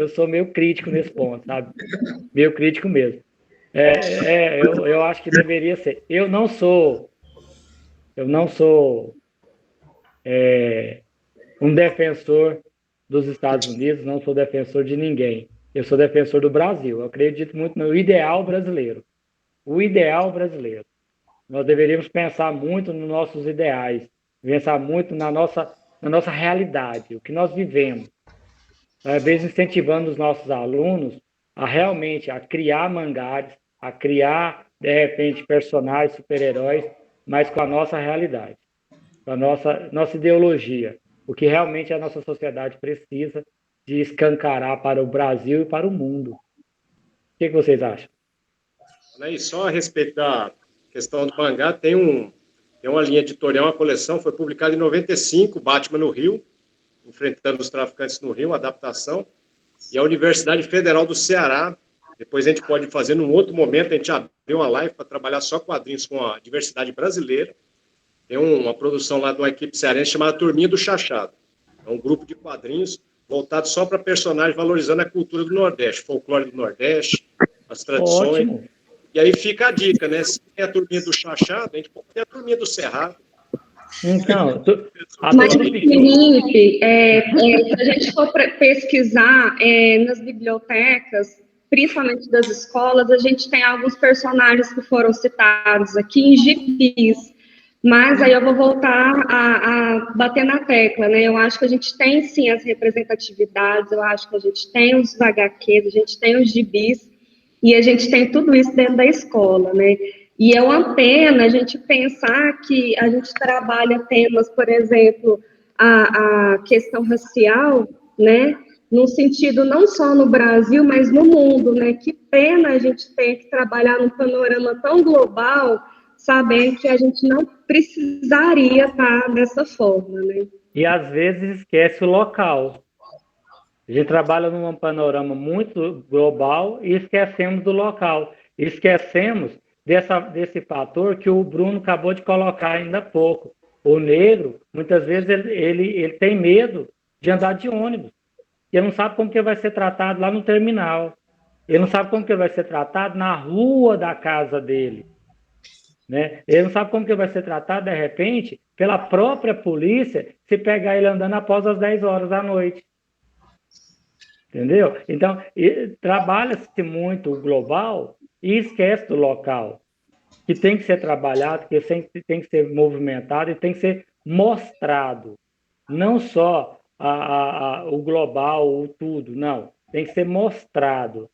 S9: sou meio crítico nesse ponto, sabe? Meio crítico mesmo. Eu acho que deveria ser. Eu não sou um defensor dos Estados Unidos, não sou defensor de ninguém. Eu sou defensor do Brasil. Eu acredito muito no ideal brasileiro. O ideal brasileiro. Nós deveríamos pensar muito nos nossos ideais, pensar muito na nossa realidade, o que nós vivemos. Às vezes incentivando os nossos alunos a realmente criar mangares, a criar, de repente, personagens, super-heróis, mas com a nossa realidade, com a nossa ideologia, o que realmente a nossa sociedade precisa de escancarar para o Brasil e para o mundo. O que vocês acham?
S3: E só a respeito da questão do mangá, tem uma linha editorial, uma coleção, foi publicada em 95, Batman no Rio, enfrentando os traficantes no Rio, uma adaptação, e a Universidade Federal do Ceará, depois a gente pode fazer num outro momento, a gente abriu uma live para trabalhar só quadrinhos com a diversidade brasileira, tem uma produção lá de uma equipe cearense chamada Turminha do Chachado, é um grupo de quadrinhos voltado só para personagens valorizando a cultura do Nordeste, folclore do Nordeste, as tradições.
S9: Ótimo.
S3: E aí fica a dica, né? Se tem a Turminha do Chachado, a gente pode ter a Turminha do Cerrado.
S9: Então,
S2: mas, Felipe, se a gente for pesquisar nas bibliotecas, principalmente das escolas, a gente tem alguns personagens que foram citados aqui em gibis, mas aí eu vou voltar a bater na tecla, né? Eu acho que a gente tem, sim, as representatividades, eu acho que a gente tem os HQs, a gente tem os gibis, e a gente tem tudo isso dentro da escola, né? E é uma pena a gente pensar que a gente trabalha temas, por exemplo, a questão racial, né? No sentido não só no Brasil, mas no mundo, né? Que pena a gente ter que trabalhar num panorama tão global, sabendo que a gente não precisaria estar dessa forma, né?
S9: E às vezes esquece o local. A gente trabalha num panorama muito global e esquecemos do local. Esquecemos desse fator que o Bruno acabou de colocar ainda há pouco. O negro, muitas vezes, ele tem medo de andar de ônibus. Ele não sabe como que vai ser tratado lá no terminal. Ele não sabe como que vai ser tratado na rua da casa dele. Né? Ele não sabe como que vai ser tratado, de repente, pela própria polícia, se pegar ele andando após as 10 horas da noite. Entendeu? Então, trabalha-se muito o global e esquece do local, que tem que ser trabalhado, que tem que ser movimentado e tem que ser mostrado. Não só o global, o tudo, não. Tem que ser mostrado,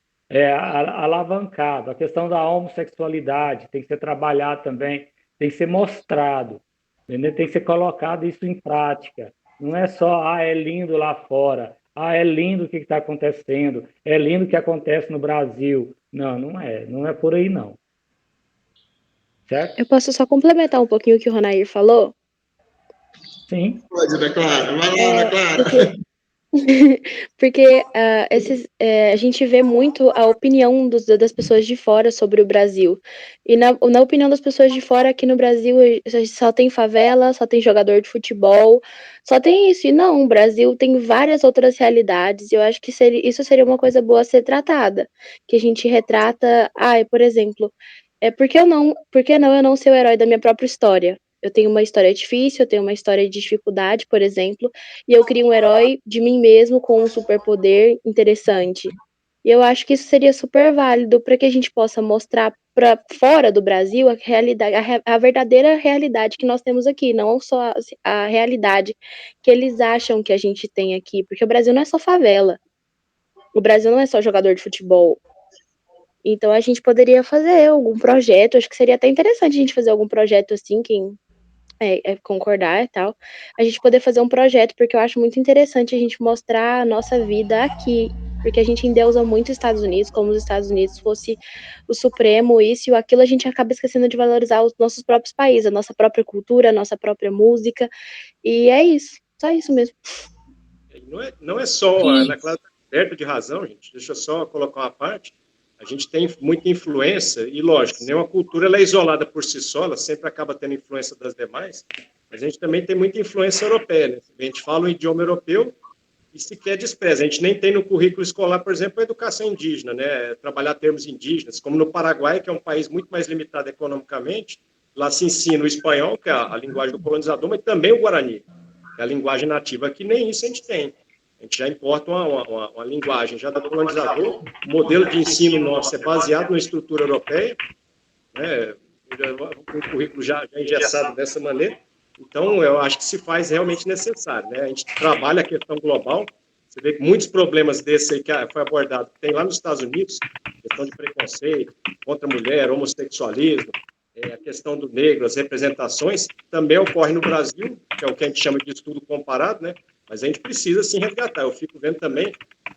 S9: alavancado. A questão da homossexualidade tem que ser trabalhado também, tem que ser mostrado, entendeu? Tem que ser colocado isso em prática. Não é só, é lindo lá fora, é lindo o que está acontecendo, é lindo o que acontece no Brasil. Não, não é por aí, não. Certo?
S10: Eu posso só complementar um pouquinho o que o Ronair falou?
S9: Sim.
S1: Pode, Ana Clara. Vai lá, Ana Clara.
S10: Porque a gente vê muito a opinião das pessoas de fora sobre o Brasil. E na opinião das pessoas de fora, aqui no Brasil só tem favela, só tem jogador de futebol, só tem isso. E não, o Brasil tem várias outras realidades. E eu acho que isso seria uma coisa boa a ser tratada. Que a gente retrata, por exemplo, por que não eu não ser o herói da minha própria história? Eu tenho uma história difícil, eu tenho uma história de dificuldade, por exemplo, e eu crio um herói de mim mesmo com um superpoder interessante. E eu acho que isso seria super válido para que a gente possa mostrar para fora do Brasil a realidade, a verdadeira realidade que nós temos aqui, não só a realidade que eles acham que a gente tem aqui, porque o Brasil não é só favela, o Brasil não é só jogador de futebol. Então a gente poderia fazer algum projeto, acho que seria até interessante a gente fazer algum projeto assim, quem concordar e tal, a gente poder fazer um projeto, porque eu acho muito interessante a gente mostrar a nossa vida aqui, porque a gente endeusa muito os Estados Unidos, como os Estados Unidos fosse o supremo, isso e aquilo, a gente acaba esquecendo de valorizar os nossos próprios países, a nossa própria cultura, a nossa própria música, e é isso, só isso mesmo.
S3: Não é só, a Ana Clara está coberta de razão, gente, deixa eu só colocar uma parte. A gente tem muita influência, e lógico, nenhuma cultura ela é isolada por si só, ela sempre acaba tendo influência das demais, mas a gente também tem muita influência europeia, né? A gente fala o idioma europeu e sequer despreza. A gente nem tem no currículo escolar, por exemplo, a educação indígena, né? Trabalhar termos indígenas, como no Paraguai, que é um país muito mais limitado economicamente, lá se ensina o espanhol, que é a linguagem do colonizador, mas também o guarani, que é a linguagem nativa, que nem isso a gente tem. A gente já importa uma linguagem já do colonizador, o modelo de ensino nosso é baseado na estrutura europeia, né, o currículo já engessado dessa maneira, então eu acho que se faz realmente necessário. Né, a gente trabalha a questão global, Você vê que muitos problemas desses aí que foi abordado, tem lá nos Estados Unidos, questão de preconceito contra a mulher, homossexualismo, a questão do negro, as representações, também ocorre no Brasil, que é o que a gente chama de estudo comparado, né? Mas a gente precisa, sim, resgatar. Eu fico vendo também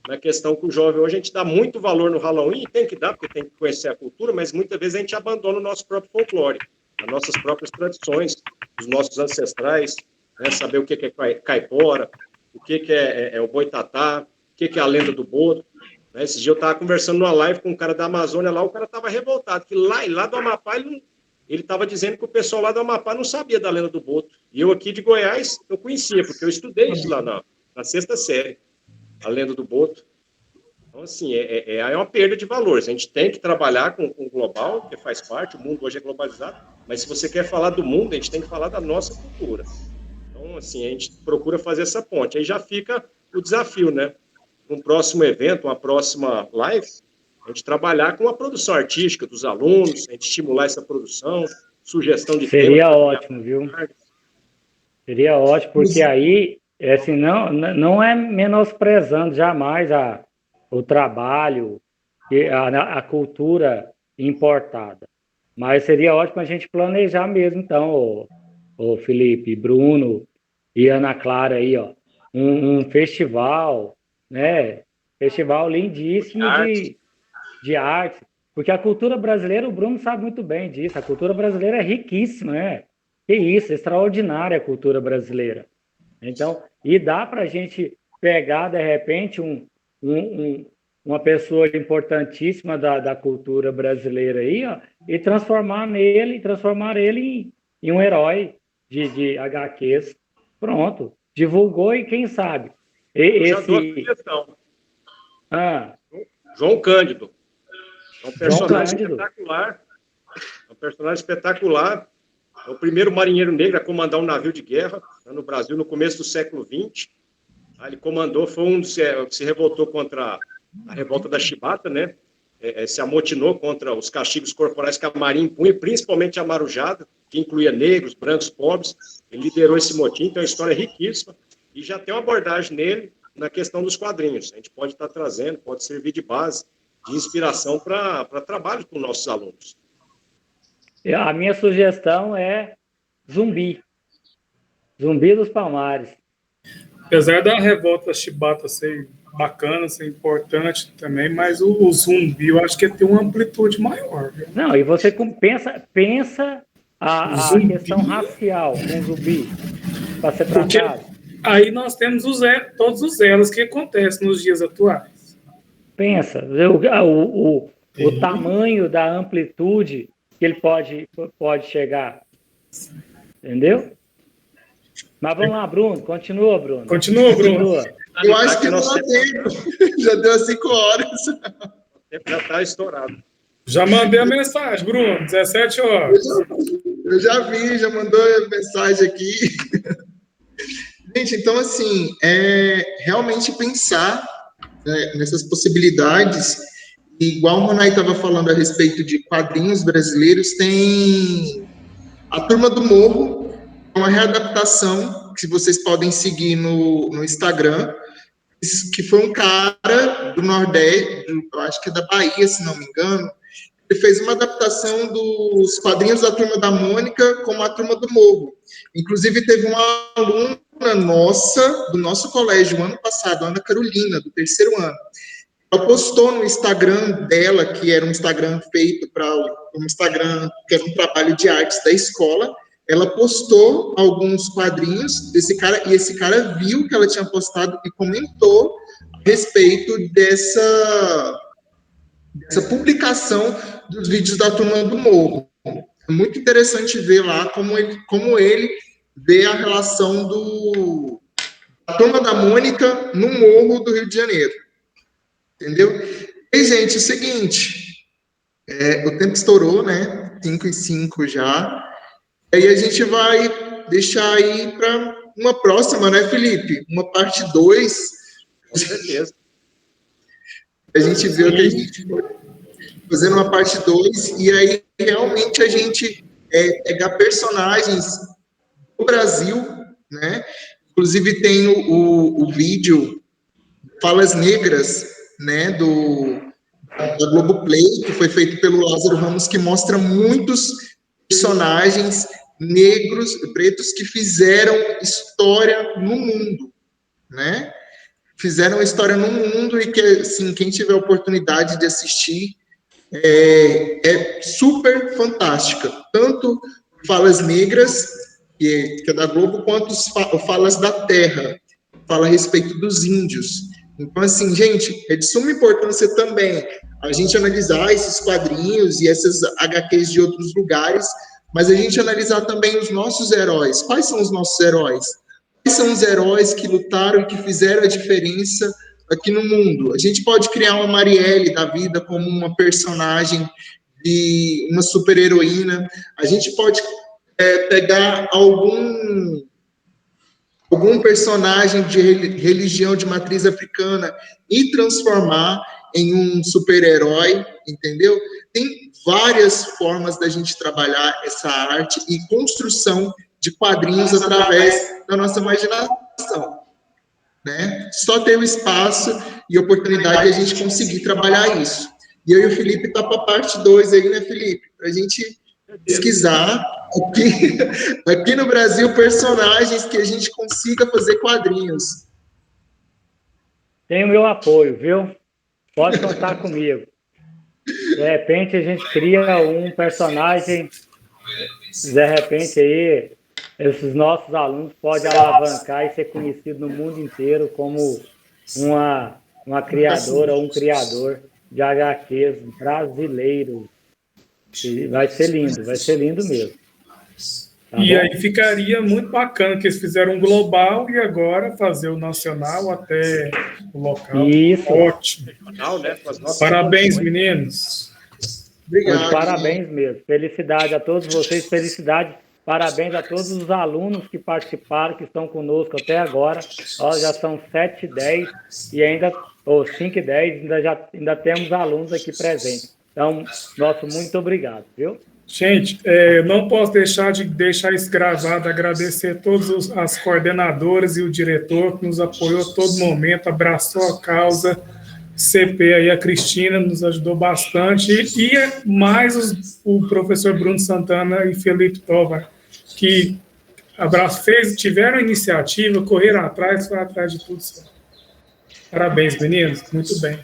S3: na questão que o jovem hoje, a gente dá muito valor no Halloween, tem que dar, porque tem que conhecer a cultura, mas muitas vezes a gente abandona o nosso próprio folclore, as nossas próprias tradições, os nossos ancestrais, né? Saber o que é caipora, o que é o boitatá, o que é a lenda do boto. Né? Esse dia eu estava conversando numa live com um cara da Amazônia lá, o cara estava revoltado, que lá do Amapá ele estava dizendo que o pessoal lá do Amapá não sabia da lenda do boto. E eu aqui de Goiás, eu conhecia, porque eu estudei isso lá na 6ª série, a lenda do boto. Então, assim, é uma perda de valores. A gente tem que trabalhar com o global, que faz parte, o mundo hoje é globalizado, mas se você quer falar do mundo, a gente tem que falar da nossa cultura. Então, assim, a gente procura fazer essa ponte. Aí já fica o desafio, né? Um próximo evento, uma próxima live, a gente trabalhar com a produção artística dos alunos, a gente estimular essa produção, sugestão de
S9: Seria ótimo, viu? Seria ótimo, porque aí, assim, não é menosprezando jamais o trabalho, a cultura importada, mas seria ótimo a gente planejar mesmo, então, o Felipe, Bruno e Ana Clara aí, ó, um festival, né? Festival lindíssimo de arte, porque a cultura brasileira, o Bruno sabe muito bem disso, a cultura brasileira é riquíssima, né? Que isso, extraordinária a cultura brasileira. Então, e dá para a gente pegar, de repente, uma pessoa importantíssima da cultura brasileira aí, ó, e transformar ele em um herói de HQs. Pronto, divulgou e quem sabe.
S3: Já dou a sugestão. João Cândido. É um personagem espetacular. É um personagem espetacular. É o primeiro marinheiro negro a comandar um navio de guerra no Brasil no começo do século XX. Ele comandou, foi um dos que se revoltou contra a revolta da Chibata, né? Se amotinou contra os castigos corporais que a Marinha impunha, principalmente a marujada, que incluía negros, brancos, pobres. Ele liderou esse motim, então a história é riquíssima. E já tem uma abordagem nele na questão dos quadrinhos. A gente pode estar trazendo, pode servir de base, de inspiração para trabalho com nossos alunos.
S9: A minha sugestão é Zumbi. Zumbi dos Palmares.
S6: Apesar da revolta chibata ser bacana, ser importante também, mas o Zumbi eu acho que tem uma amplitude maior. Viu?
S9: Não, e você pensa a questão racial com o Zumbi para ser tratado.
S6: Aí nós temos todos os elos que acontecem nos dias atuais.
S9: Pensa, o tamanho da amplitude que ele pode chegar. Entendeu? Mas vamos lá, Bruno. Continua, Bruno.
S6: Continua, Bruno.
S1: Eu acho que não dá tempo. Já deu 5 horas.
S3: O tempo já está estourado.
S6: Já mandei a mensagem, Bruno. 17 horas.
S1: Eu já vi, já mandou a mensagem aqui. Gente, então, assim, realmente pensar nessas possibilidades. Igual o Ronai estava falando a respeito de quadrinhos brasileiros, tem a Turma do Morro, uma readaptação que vocês podem seguir no Instagram, que foi um cara do Nordeste, eu acho que é da Bahia, se não me engano. Ele fez uma adaptação dos quadrinhos da Turma da Mônica com a Turma do Morro. Inclusive, teve uma aluna nossa, do nosso colégio, ano passado, Ana Carolina, do 3º ano. Ela postou no Instagram dela, que era um Instagram feito para um Instagram, que era um trabalho de artes da escola. Ela postou alguns quadrinhos desse cara, e esse cara viu que ela tinha postado e comentou a respeito dessa publicação dos vídeos da Turma do Morro. É muito interessante ver lá como ele vê a relação da Turma da Mônica no Morro do Rio de Janeiro. Entendeu? E, gente, é o seguinte, o tempo estourou, né? 5:05 já. Aí a gente vai deixar aí para uma próxima, né, Felipe? Uma parte 2.
S3: Com certeza.
S1: A gente vê o que a gente foi fazendo uma parte 2, e aí realmente a gente pegar personagens do Brasil, né? Inclusive tem o vídeo Falas Negras, né, da Globoplay, que foi feito pelo Lázaro Ramos, que mostra muitos personagens negros, pretos, que fizeram história no mundo, né? Fizeram história no mundo e que, assim, quem tiver a oportunidade de assistir, é super fantástica. Tanto Falas Negras, que é da Globo, quanto Falas da Terra, fala a respeito dos índios. Então, assim, gente, é de suma importância também a gente analisar esses quadrinhos e essas HQs de outros lugares, mas a gente analisar também os nossos heróis. Quais são os nossos heróis? Quais são os heróis que lutaram e que fizeram a diferença aqui no mundo? A gente pode criar uma Marielle da vida como uma personagem de uma super-heroína. A gente pode pegar algum personagem de religião de matriz africana e transformar em um super-herói, entendeu? Tem várias formas da gente trabalhar essa arte e construção de quadrinhos através da nossa imaginação, né? Só ter o espaço e oportunidade de a gente conseguir trabalhar isso. E eu e o Felipe tá para a parte 2 aí, né, Felipe? Para a gente pesquisar aqui no Brasil personagens que a gente consiga fazer quadrinhos.
S9: Tem o meu apoio, viu? Pode contar comigo. De repente a gente cria um personagem, de repente aí esses nossos alunos podem alavancar e ser conhecido no mundo inteiro como uma criadora ou um criador de HQs brasileiros. E vai ser lindo mesmo. Tá
S6: e
S9: bom?
S6: aí ficaria muito bacana que eles fizeram um global e agora fazer o nacional até o local.
S9: Isso.
S6: Ótimo.
S3: Né, com as nossas
S6: Parabéns,
S3: condições.
S6: meninos.
S1: Obrigado.
S9: Parabéns mesmo. Felicidade a todos vocês, felicidade. Parabéns a todos os alunos que participaram, que estão conosco até agora. Ó, já são 7h10 e ainda, ou 5h10, ainda temos alunos aqui presentes. Então, nosso muito obrigado, viu?
S6: Gente, não posso deixar isso gravado, agradecer a todas as coordenadoras e o diretor que nos apoiou a todo momento, abraçou a causa, CP aí, a Cristina nos ajudou bastante, e mais o professor Bruno Santana e Felipe Tovar, que tiveram iniciativa, correram atrás, foram atrás de tudo. Parabéns, meninos, muito bem.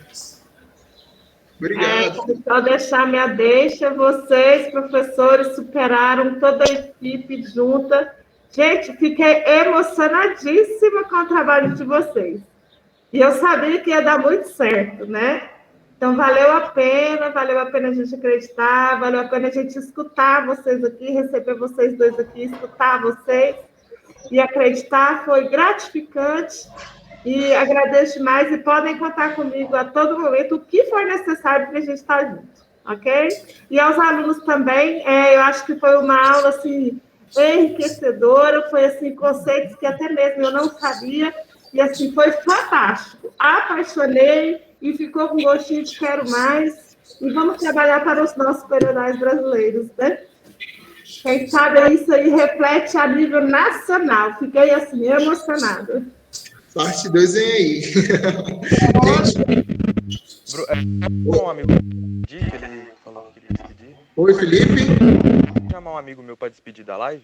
S1: Obrigado.
S11: Só deixar minha deixa, vocês, professores, superaram toda a equipe junta. Gente, fiquei emocionadíssima com o trabalho de vocês. E eu sabia que ia dar muito certo, né? Então, valeu a pena a gente acreditar, valeu a pena a gente escutar vocês aqui, receber vocês dois aqui, escutar vocês e acreditar, foi gratificante. E agradeço demais e podem contar comigo a todo momento o que for necessário para a gente estar junto, ok? E aos alunos também, eu acho que foi uma aula, assim, enriquecedora, foi, assim, conceitos que até mesmo eu não sabia, e, assim, foi fantástico. Apaixonei e ficou com gostinho de quero mais, e vamos trabalhar para os nossos super-heróis brasileiros, né? Quem sabe isso aí reflete a nível nacional. Fiquei, assim, emocionada.
S1: Parte 2 vem aí.
S8: Um amigo que ele falou que queria despedir.
S1: Oi, Felipe.
S8: Posso chamar um amigo meu para despedir da live?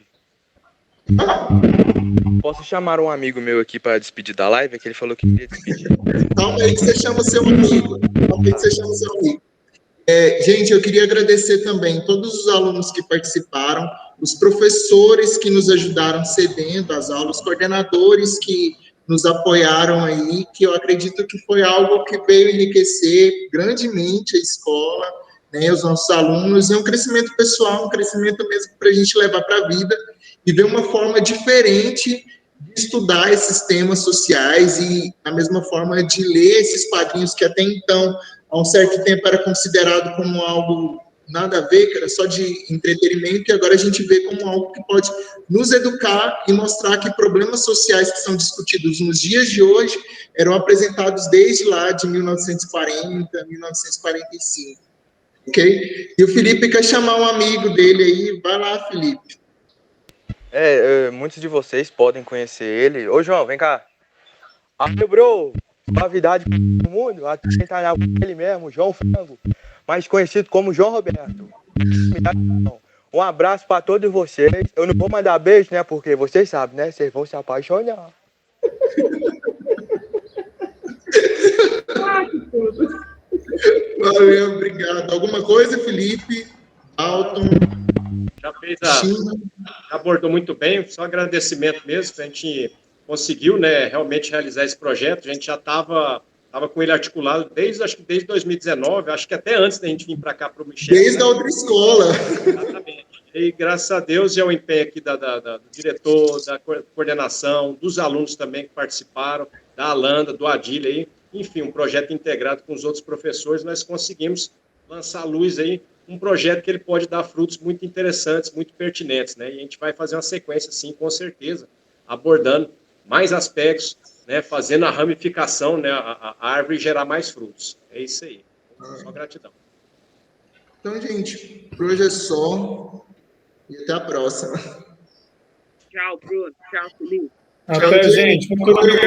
S8: Posso chamar um amigo meu aqui para despedir da live? Que ele falou que queria despedir.
S1: Calma aí que você chama seu amigo. Gente, eu queria agradecer também todos os alunos que participaram, os professores que nos ajudaram cedendo as aulas, os coordenadores que nos apoiaram aí, que eu acredito que foi algo que veio enriquecer grandemente a escola, né, os nossos alunos, e um crescimento pessoal, um crescimento mesmo para a gente levar para a vida e ver uma forma diferente de estudar esses temas sociais e a mesma forma de ler esses quadrinhos que até então, há um certo tempo, era considerado como algo nada a ver, que era só de entretenimento, e agora a gente vê como algo que pode nos educar e mostrar que problemas sociais que são discutidos nos dias de hoje eram apresentados desde lá de 1940, 1945, ok? E o Felipe quer chamar um amigo dele aí, vai lá, Felipe.
S8: Muitos de vocês podem conhecer ele. Ô, João, vem cá. Aí, bro! Novidade do mundo, apresentar ele mesmo, João Frango, mais conhecido como João Roberto. Um abraço para todos vocês. Eu não vou mandar beijo, né? Porque vocês sabem, né? Vocês vão se apaixonar.
S1: Valeu, obrigado. Alguma coisa, Felipe? Alton?
S3: Já abordou muito bem, só agradecimento mesmo, a gente conseguiu, né, realmente realizar esse projeto, a gente já estava com ele articulado acho que desde 2019, acho que até antes da gente vir para cá para o Michel.
S1: Desde a outra escola.
S3: Exatamente. E graças a Deus é o empenho aqui do diretor, da coordenação, dos alunos também que participaram, da Alanda, do Adílio aí, enfim, um projeto integrado com os outros professores, nós conseguimos lançar à luz aí um projeto que ele pode dar frutos muito interessantes, muito pertinentes, né? E a gente vai fazer uma sequência, sim, com certeza, abordando mais aspectos, né? Fazendo a ramificação, né? A árvore gerar mais frutos. É isso aí. Só gratidão.
S1: Então, gente, por hoje é só. E até a próxima.
S4: Tchau, Bruno. Tchau, Felipe.
S6: Até, gente. Muito obrigado.